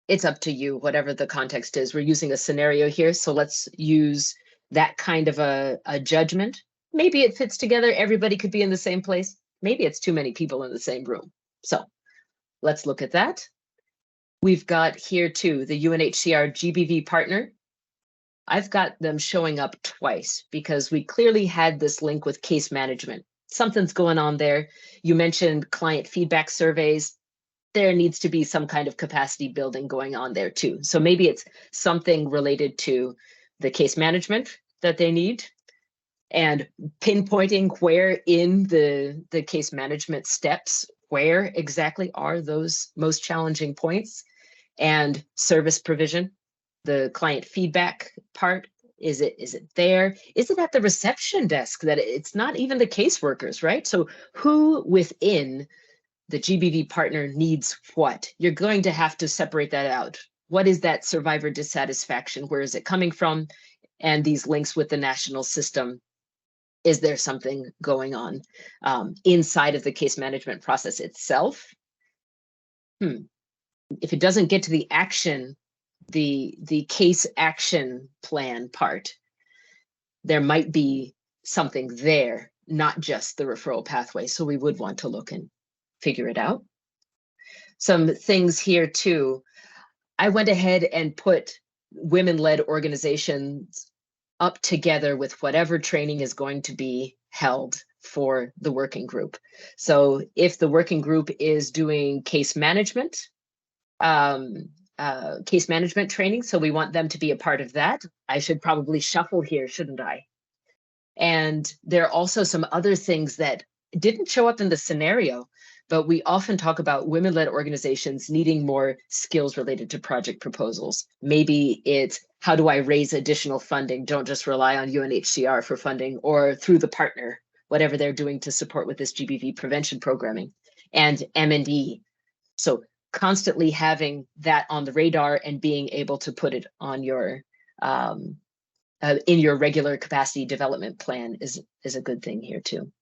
It's up to you, whatever the context is. We're using a scenario here, so let's use that kind of a judgment. Maybe it fits together. Everybody could be in the same place. Maybe it's too many people in the same room. So let's look at that. We've got here too, the UNHCR GBV partner. I've got them showing up twice because we clearly had this link with case management. Something's going on there. You mentioned client feedback surveys. There needs to be some kind of capacity building going on there too. So maybe it's something related to the case management that they need and pinpointing where in the case management steps, where exactly are those most challenging points, and service provision, the client feedback part. Is it there? Is it at the reception desk that it's not even the caseworkers, right? So who within the GBV partner needs what? You're going to have to separate that out. What is that survivor dissatisfaction? Where is it coming from? And these links with the national system. Is there something going on inside of the case management process itself? If it doesn't get to the action, the case action plan part, there might be something there, not just the referral pathway. So we would want to look and figure it out. Some things here too. I went ahead and put women-led organizations up together with whatever training is going to be held for the working group. So if the working group is doing case management training, so we want them to be a part of that. I should probably shuffle here, shouldn't I? And there are also some other things that didn't show up in the scenario, but we often talk about women-led organizations needing more skills related to project proposals. Maybe it's, how do I raise additional funding? Don't just rely on UNHCR for funding, or through the partner, whatever they're doing to support with this GBV prevention programming, and M&E. So constantly having that on the radar and being able to put it on your in your regular capacity development plan is a good thing here too.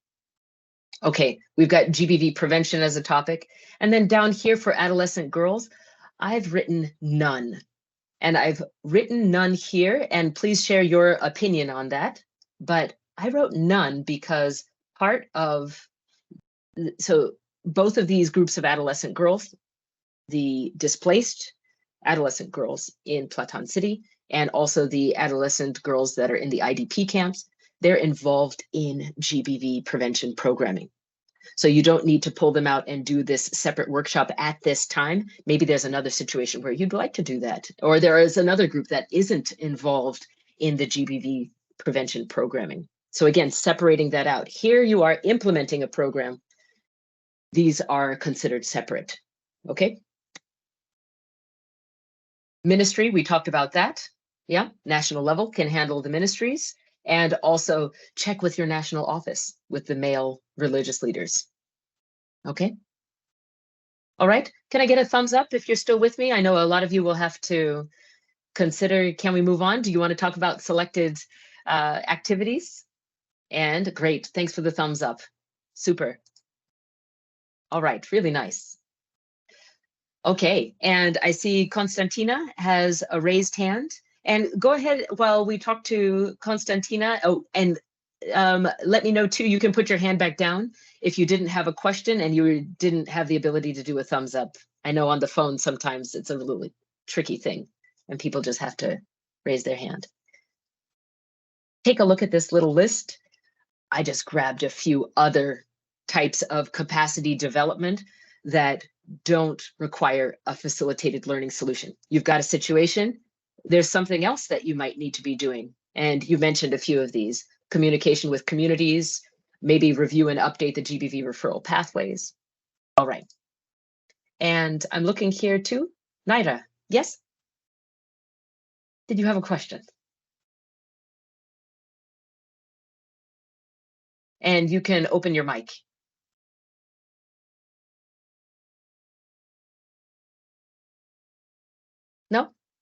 Okay, we've got GBV prevention as a topic. And then down here for adolescent girls, I've written none. And I've written none here, and please share your opinion on that. But I wrote none because part of, so both of these groups of adolescent girls, the displaced adolescent girls in Platan City, and also the adolescent girls that are in the IDP camps, they're involved in GBV prevention programming. So you don't need to pull them out and do this separate workshop at this time. Maybe there's another situation where you'd like to do that. Or there is another group that isn't involved in the GBV prevention programming. So again, separating that out. Here you are implementing a program. These are considered separate, okay? Ministry, we talked about that. Yeah, national level can handle the ministries, and also check with your national office with the male religious leaders. Okay. All right. Can I get a thumbs up if you're still with me? I know a lot of you will have to consider, can we move on? Do you want to talk about selected activities? And great. Thanks for the thumbs up. Super. All right. Really nice. Okay. And I see Konstantina has a raised hand. And go ahead while we talk to Konstantina. Oh, and let me know too, you can put your hand back down if you didn't have a question and you didn't have the ability to do a thumbs up. I know on the phone sometimes it's a really tricky thing and people just have to raise their hand. Take a look at this little list. I just grabbed a few other types of capacity development that don't require a facilitated learning solution. You've got a situation, there's something else that you might need to be doing. And you mentioned a few of these: communication with communities, maybe review and update the GBV referral pathways. All right. And I'm looking here too. Naira, yes? Did you have a question? And you can open your mic.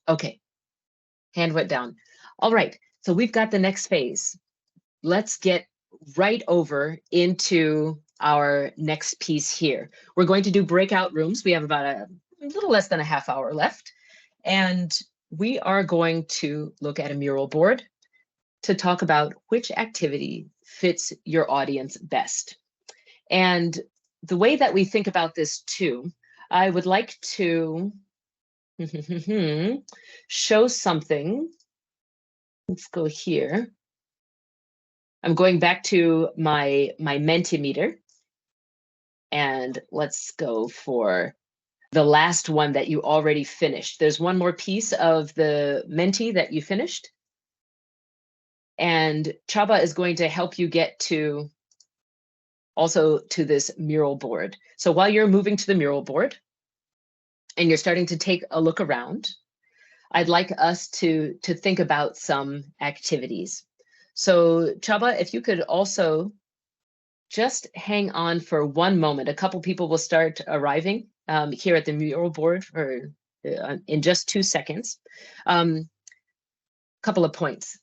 Okay, hand went down. All right, so we've got the next phase. Let's get right over into our next piece here. We're going to do breakout rooms. We have about a little less than a half hour left. And we are going to look at a mural board to talk about which activity fits your audience best. And the way that we think about this too, I would like to show something. Let's go here. I'm going back to my Mentimeter, and let's go for the last one that you already finished. There's one more piece of the Menti that you finished, and Chaba is going to help you get to also to this mural board. So while you're moving to the mural board and you're starting to take a look around, I'd like us to think about some activities. So Chaba, if you could also just hang on for one moment. A couple people will start arriving here at the mural board for, in just 2 seconds. Couple of points.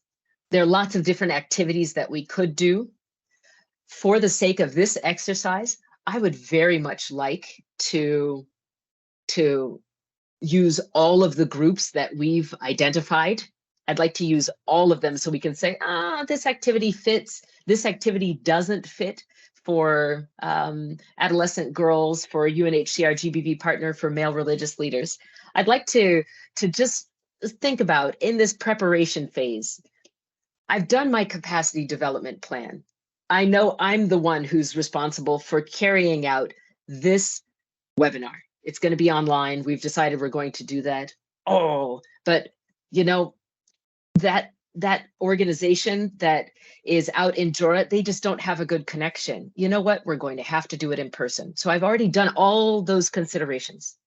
There are lots of different activities that we could do. For the sake of this exercise, I would very much like to use all of the groups that we've identified. I'd like to use all of them so we can say, this activity fits, this activity doesn't fit for adolescent girls, for UNHCR GBV partner, for male religious leaders. I'd like to just think about in this preparation phase, I've done my capacity development plan. I know I'm the one who's responsible for carrying out this webinar. It's going to be online. We've decided we're going to do that. Oh, but you know, that organization that is out in Jora, they just don't have a good connection. You know what? We're going to have to do it in person. So I've already done all those considerations.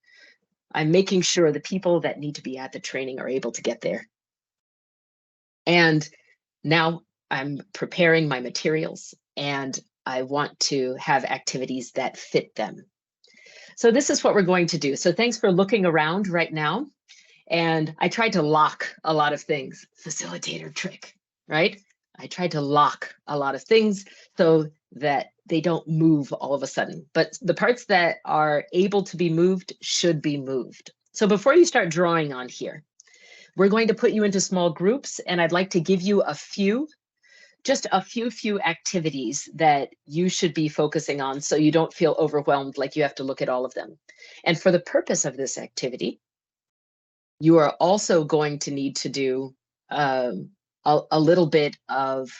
I'm making sure the people that need to be at the training are able to get there. And now I'm preparing my materials and I want to have activities that fit them. So this is what we're going to do. So thanks for looking around right now. And I tried to lock a lot of things, facilitator trick, right? I tried to lock a lot of things so that they don't move all of a sudden. But the parts that are able to be moved should be moved. So before you start drawing on here, we're going to put you into small groups, and I'd like to give you a few, just a few activities that you should be focusing on so you don't feel overwhelmed like you have to look at all of them. And for the purpose of this activity, you are also going to need to do a little bit of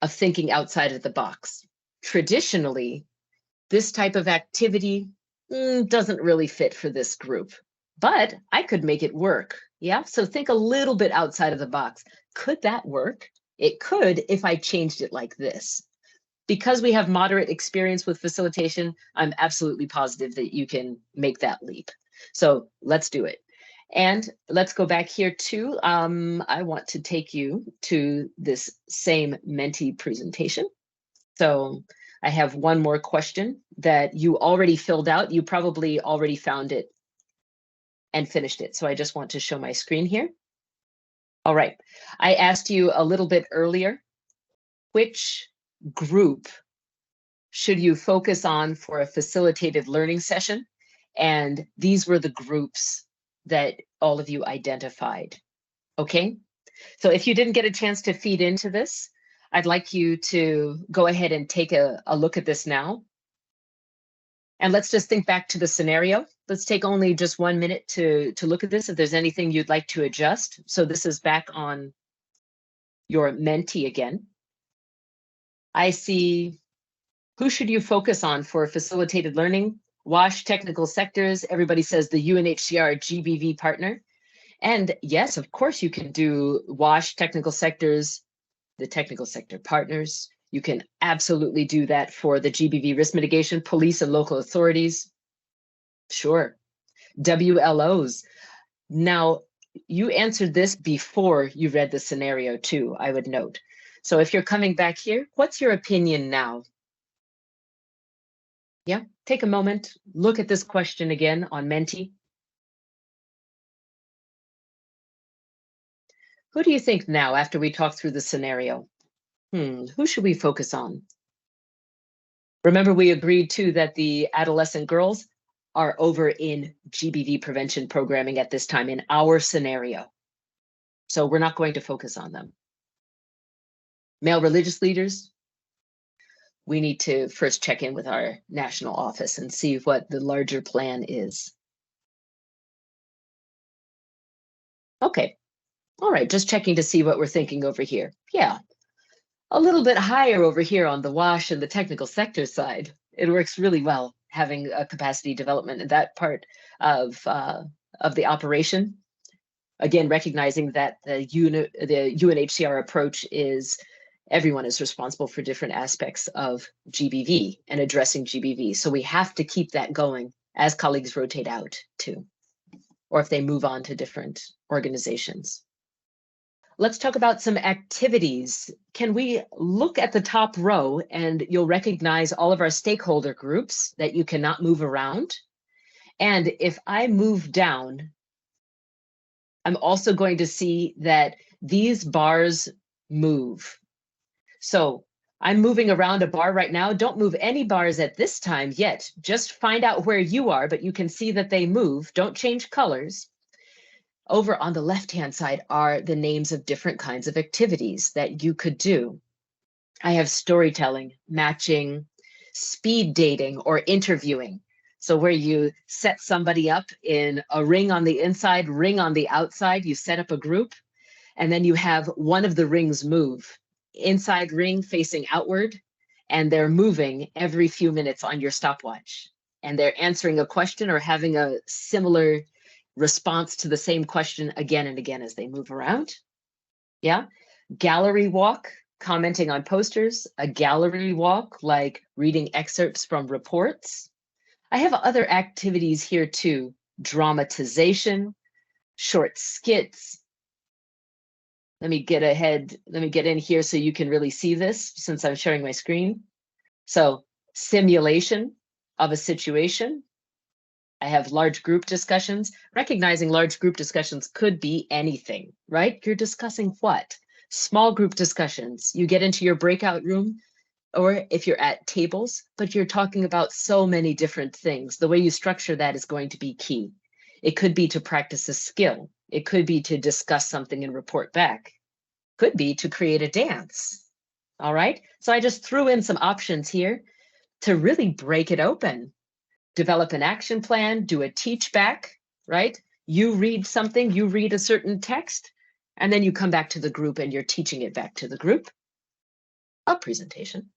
thinking outside of the box. Traditionally, this type of activity doesn't really fit for this group, but I could make it work. Yeah, so think a little bit outside of the box. Could that work? It could if I changed it like this. Because we have moderate experience with facilitation, I'm absolutely positive that you can make that leap. So let's do it. And let's go back here too. I want to take you to this same Menti presentation. So I have one more question that you already filled out. You probably already found it and finished it. So I just want to show my screen here. All right. I asked you a little bit earlier, which group should you focus on for a facilitated learning session? And these were the groups that all of you identified. Okay, so if you didn't get a chance to feed into this, I'd like you to go ahead and take a look at this now. And let's just think back to the scenario. Let's take only just 1 minute to look at this if there's anything you'd like to adjust. So this is back on your Menti again. I see, who should you focus on for facilitated learning? WASH technical sectors. Everybody says the UNHCR GBV partner. And yes, of course, you can do WASH technical sectors, the technical sector partners. You can absolutely do that for the GBV risk mitigation, police and local authorities. Sure. WLOs. Now, you answered this before you read the scenario too, I would note. So if you're coming back here, what's your opinion now? Yeah, take a moment, look at this question again on Menti. Who do you think now, after we talk through the scenario? Who should we focus on? Remember, we agreed too that the adolescent girls are over in GBV prevention programming at this time in our scenario. So we're not going to focus on them. Male religious leaders, we need to first check in with our national office and see what the larger plan is. Okay. All right, just checking to see what we're thinking over here. Yeah, a little bit higher over here on the WASH and the technical sector side. It works really well having a capacity development in that part of the operation. Again, recognizing that the UNHCR approach is everyone is responsible for different aspects of GBV and addressing GBV. So we have to keep that going as colleagues rotate out too, or if they move on to different organizations. Let's talk about some activities. Can we look at the top row and you'll recognize all of our stakeholder groups that you cannot move around. And if I move down, I'm also going to see that these bars move. So I'm moving around a bar right now. Don't move any bars at this time yet. Just find out where you are, but you can see that they move. Don't change colors. Over on the left-hand side are the names of different kinds of activities that you could do. I have storytelling, matching, speed dating, or interviewing. So where you set somebody up in a ring on the inside, ring on the outside, you set up a group, and then you have one of the rings move. Inside ring facing outward, and they're moving every few minutes on your stopwatch. And they're answering a question or having a similar response to the same question again and again as they move around. Yeah. Gallery walk, commenting on posters, a gallery walk like reading excerpts from reports. I have other activities here too. Dramatization, short skits. Let me get in here so you can really see this since I'm sharing my screen. So simulation of a situation. I have large group discussions. Recognizing large group discussions could be anything, right? You're discussing what? Small group discussions. You get into your breakout room, or if you're at tables, but you're talking about so many different things. The way you structure that is going to be key. It could be to practice a skill. It could be to discuss something and report back. Could be to create a dance. All right. So I just threw in some options here to really break it open. Develop an action plan, do a teach back, right? You read something, you read a certain text, and then you come back to the group and you're teaching it back to the group. A presentation.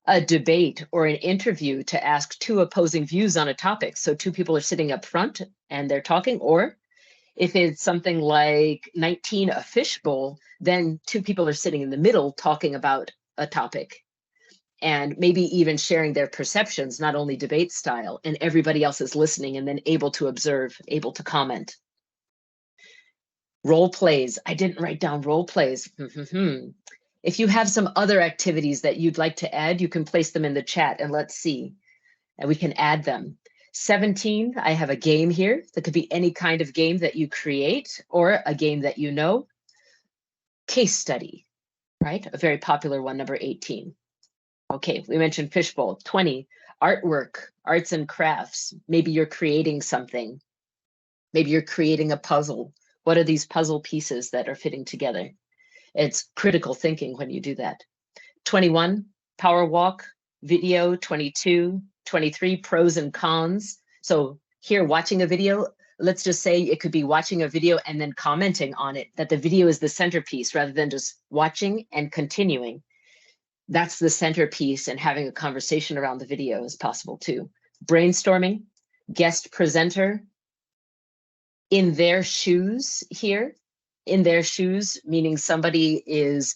A debate or an interview to ask two opposing views on a topic. So two people are sitting up front and they're talking, or if it's something like 19 a fishbowl, then two people are sitting in the middle talking about a topic and maybe even sharing their perceptions, not only debate style, and everybody else is listening and then able to observe, able to comment. Role plays. I didn't write down role plays. If you have some other activities that you'd like to add, you can place them in the chat and let's see. And we can add them. 17, I have a game here. That could be any kind of game that you create or a game that you know. Case study, right? A very popular one, number 18. Okay, we mentioned fishbowl. 20, artwork, arts and crafts. Maybe you're creating something. Maybe you're creating a puzzle. What are these puzzle pieces that are fitting together? It's critical thinking when you do that. 21, power walk, video. 22, 23, pros and cons. So here, watching a video, let's just say it could be watching a video and then commenting on it, that the video is the centerpiece rather than just watching and continuing. That's the centerpiece, and having a conversation around the video is possible too. Brainstorming, guest presenter, in their shoes here. In their shoes, meaning somebody is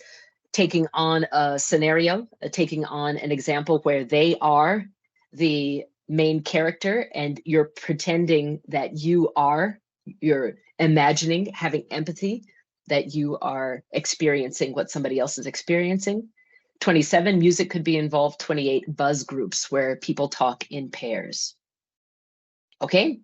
taking on a scenario, taking on an example where they are the main character and you're pretending that you're imagining, having empathy, that you are experiencing what somebody else is experiencing. 27, music could be involved. 28, buzz groups where people talk in pairs. Okay,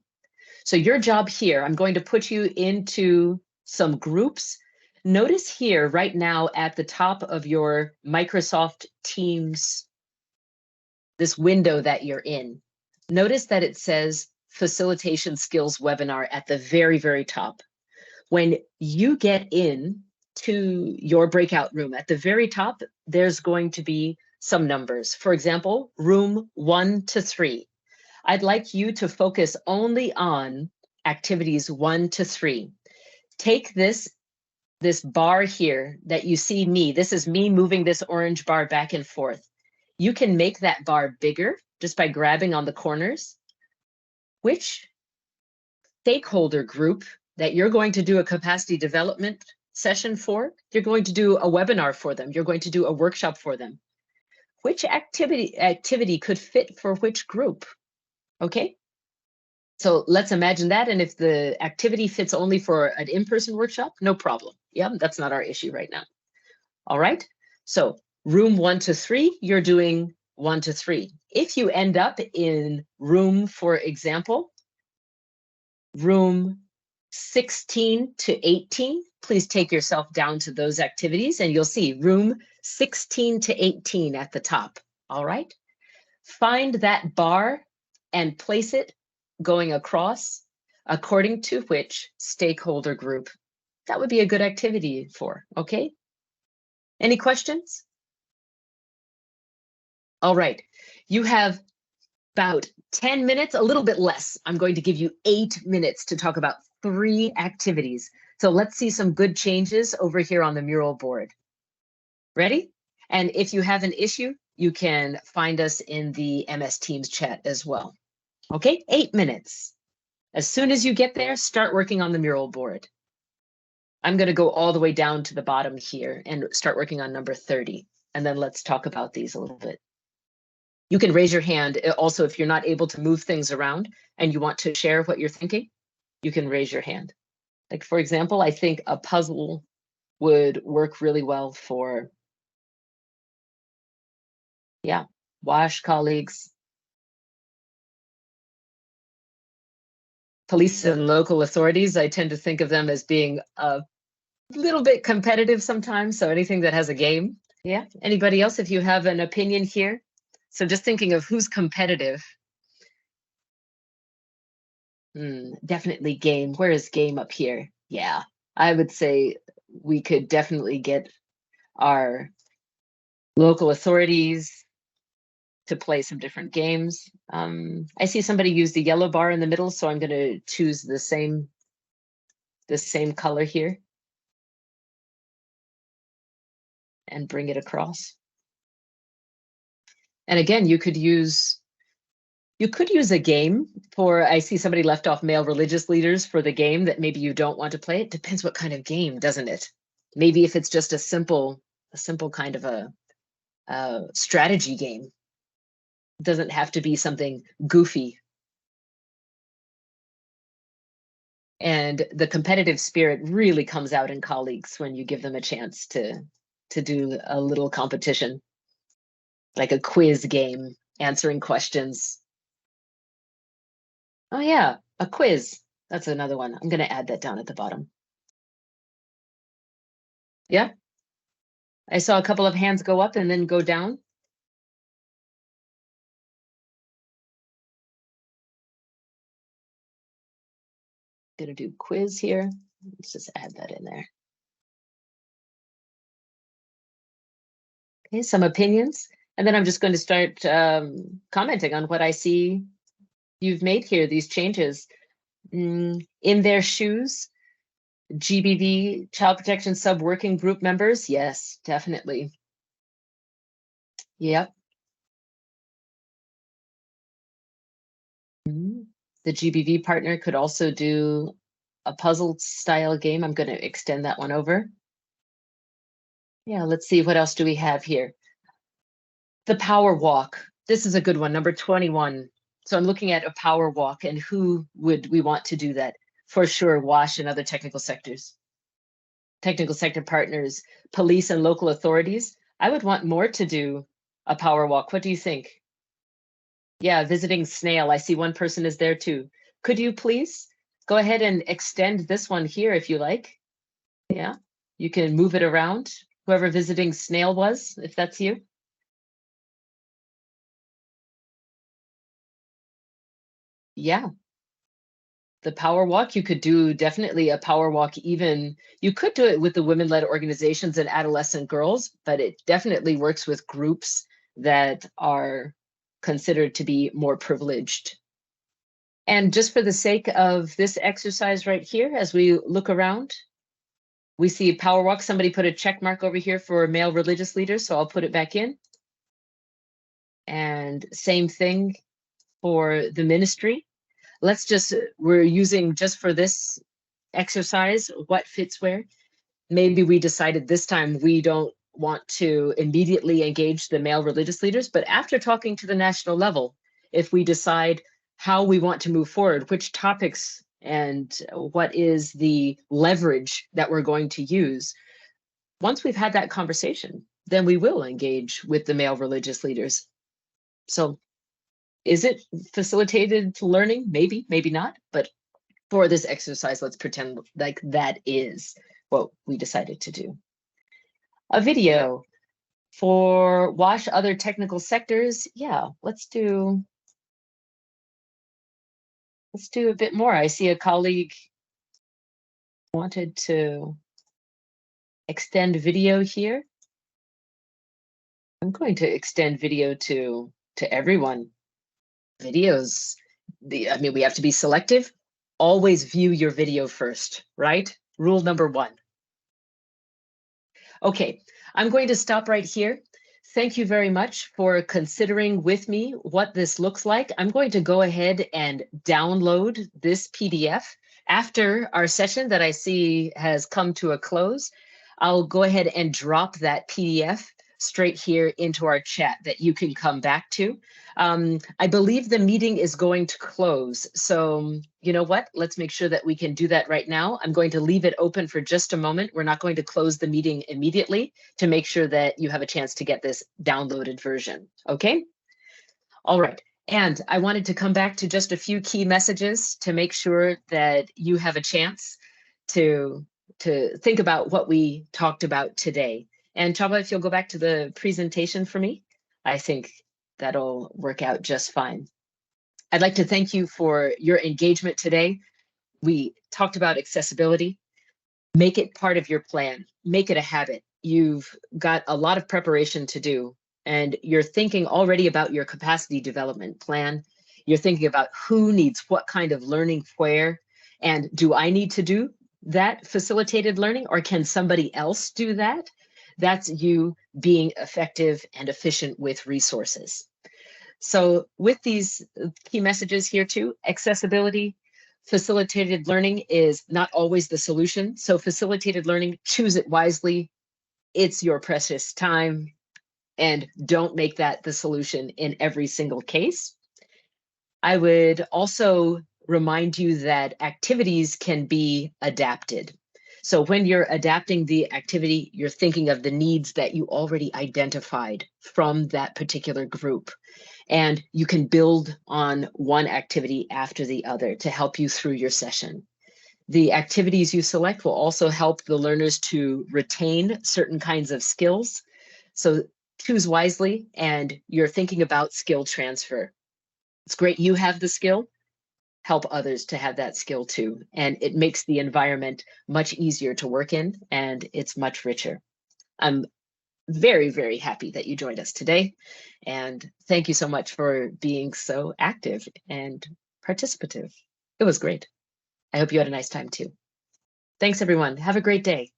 so your job here, I'm going to put you into some groups Notice here right now at the top of your Microsoft Teams, this window that you're in, notice that it says Facilitation Skills Webinar at the very, very top. When you get in to your breakout room, at the very top, there's going to be some numbers. For example, room 1 to 3. I'd like you to focus only on activities 1 to 3. Take this bar here that you see me. This is me moving this orange bar back and forth. You can make that bar bigger just by grabbing on the corners. Which stakeholder group that you're going to do a capacity development session for, you're going to do a webinar for them, you're going to do a workshop for them. Which activity could fit for which group? Okay. So let's imagine that. And if the activity fits only for an in-person workshop, no problem. Yeah, that's not our issue right now. All right. So room 1 to 3, you're doing 1 to 3. If you end up in room, for example, room 16 to 18, please take yourself down to those activities and you'll see room 16 to 18 at the top. All right. Find that bar and place it going across according to which stakeholder group that would be a good activity for. Okay. Any questions? All right. You have about 10 minutes, a little bit less. I'm going to give you 8 minutes to talk about 3 activities. So let's see some good changes over here on the mural board. Ready? And if you have an issue, you can find us in the MS Teams chat as well. Okay, 8 minutes. As soon as you get there, start working on the mural board. I'm going to go all the way down to the bottom here and start working on number 30. And then let's talk about these a little bit. You can raise your hand also if you're not able to move things around and you want to share what you're thinking, you can raise your hand. Like, for example, I think a puzzle would work really well for, yeah, WASH colleagues. Police and local authorities, I tend to think of them as being a little bit competitive sometimes. So anything that has a game. Yeah. Anybody else, if you have an opinion here? So just thinking of who's competitive. Definitely game. Where is game up here? Yeah, I would say we could definitely get our local authorities to play some different games. I see somebody use the yellow bar in the middle, so I'm going to choose the same color here and bring it across. And again, you could use a game for, I see somebody left off male religious leaders for the game that maybe you don't want to play. It depends what kind of game, doesn't it? Maybe if it's just a simple kind of a strategy game. It doesn't have to be something goofy. And the competitive spirit really comes out in colleagues when you give them a chance to do a little competition, like a quiz game, answering questions. Oh yeah, a quiz. That's another one. I'm going to add that down at the bottom. Yeah. I saw a couple of hands go up and then go down. Going to do quiz here. Let's just add that in there. Okay, some opinions. And then I'm just going to start commenting on what I see you've made here, these changes. In their shoes, GBV, Child Protection Sub-Working Group members, yes, definitely. Yep. The GBV partner could also do a puzzle style game. I'm going to extend that one over. Yeah, let's see, what else do we have here? The power walk. This is a good one, number 21. So I'm looking at a power walk and who would we want to do that? For sure, WASH and other technical sectors. Technical sector partners, police and local authorities. I would want more to do a power walk. What do you think? Yeah, visiting Snail. I see one person is there too. Could you please go ahead and extend this one here if you like? Yeah. You can move it around. Whoever visiting Snail was, if that's you. Yeah, the power walk, you could do definitely a power walk. Even you could do it with the women-led organizations and adolescent girls, but it definitely works with groups that are considered to be more privileged. And just for the sake of this exercise right here, as we look around, we see power walk. Somebody put a check mark over here for male religious leaders, so I'll put it back in. And same thing for the ministry. We're using just for this exercise, what fits where. Maybe we decided this time we don't want to immediately engage the male religious leaders, but after talking to the national level, if we decide how we want to move forward, which topics and what is the leverage that we're going to use, once we've had that conversation, then we will engage with the male religious leaders. So is it facilitated learning? Maybe, maybe not. But for this exercise, let's pretend like that is what we decided to do. A video for WASH other technical sectors. Yeah, let's do a bit more. I see a colleague wanted to extend video here. I'm going to extend video to everyone. Videos, I mean, we have to be selective. Always view your video first, right? Rule number 1. Okay, I'm going to stop right here. Thank you very much for considering with me what this looks like. I'm going to go ahead and download this PDF. After our session that I see has come to a close, I'll go ahead and drop that PDF straight here into our chat that you can come back to. I believe the meeting is going to close. So you know what? Let's make sure that we can do that right now. I'm going to leave it open for just a moment. We're not going to close the meeting immediately to make sure that you have a chance to get this downloaded version. Okay? All right. And I wanted to come back to just a few key messages to make sure that you have a chance to think about what we talked about today. And Chaba, if you'll go back to the presentation for me, I think that'll work out just fine. I'd like to thank you for your engagement today. We talked about accessibility. Make it part of your plan. Make it a habit. You've got a lot of preparation to do, and you're thinking already about your capacity development plan. You're thinking about who needs what kind of learning where, and do I need to do that facilitated learning, or can somebody else do that? That's you being effective and efficient with resources. So with these key messages here too, accessibility, facilitated learning is not always the solution. So facilitated learning, choose it wisely. It's your precious time, and don't make that the solution in every single case. I would also remind you that activities can be adapted. So when you're adapting the activity, you're thinking of the needs that you already identified from that particular group. And you can build on one activity after the other to help you through your session. The activities you select will also help the learners to retain certain kinds of skills. So choose wisely, and you're thinking about skill transfer. It's great you have the skill. Help others to have that skill too. And it makes the environment much easier to work in, and it's much richer. I'm very, very happy that you joined us today. And thank you so much for being so active and participative. It was great. I hope you had a nice time too. Thanks, everyone. Have a great day.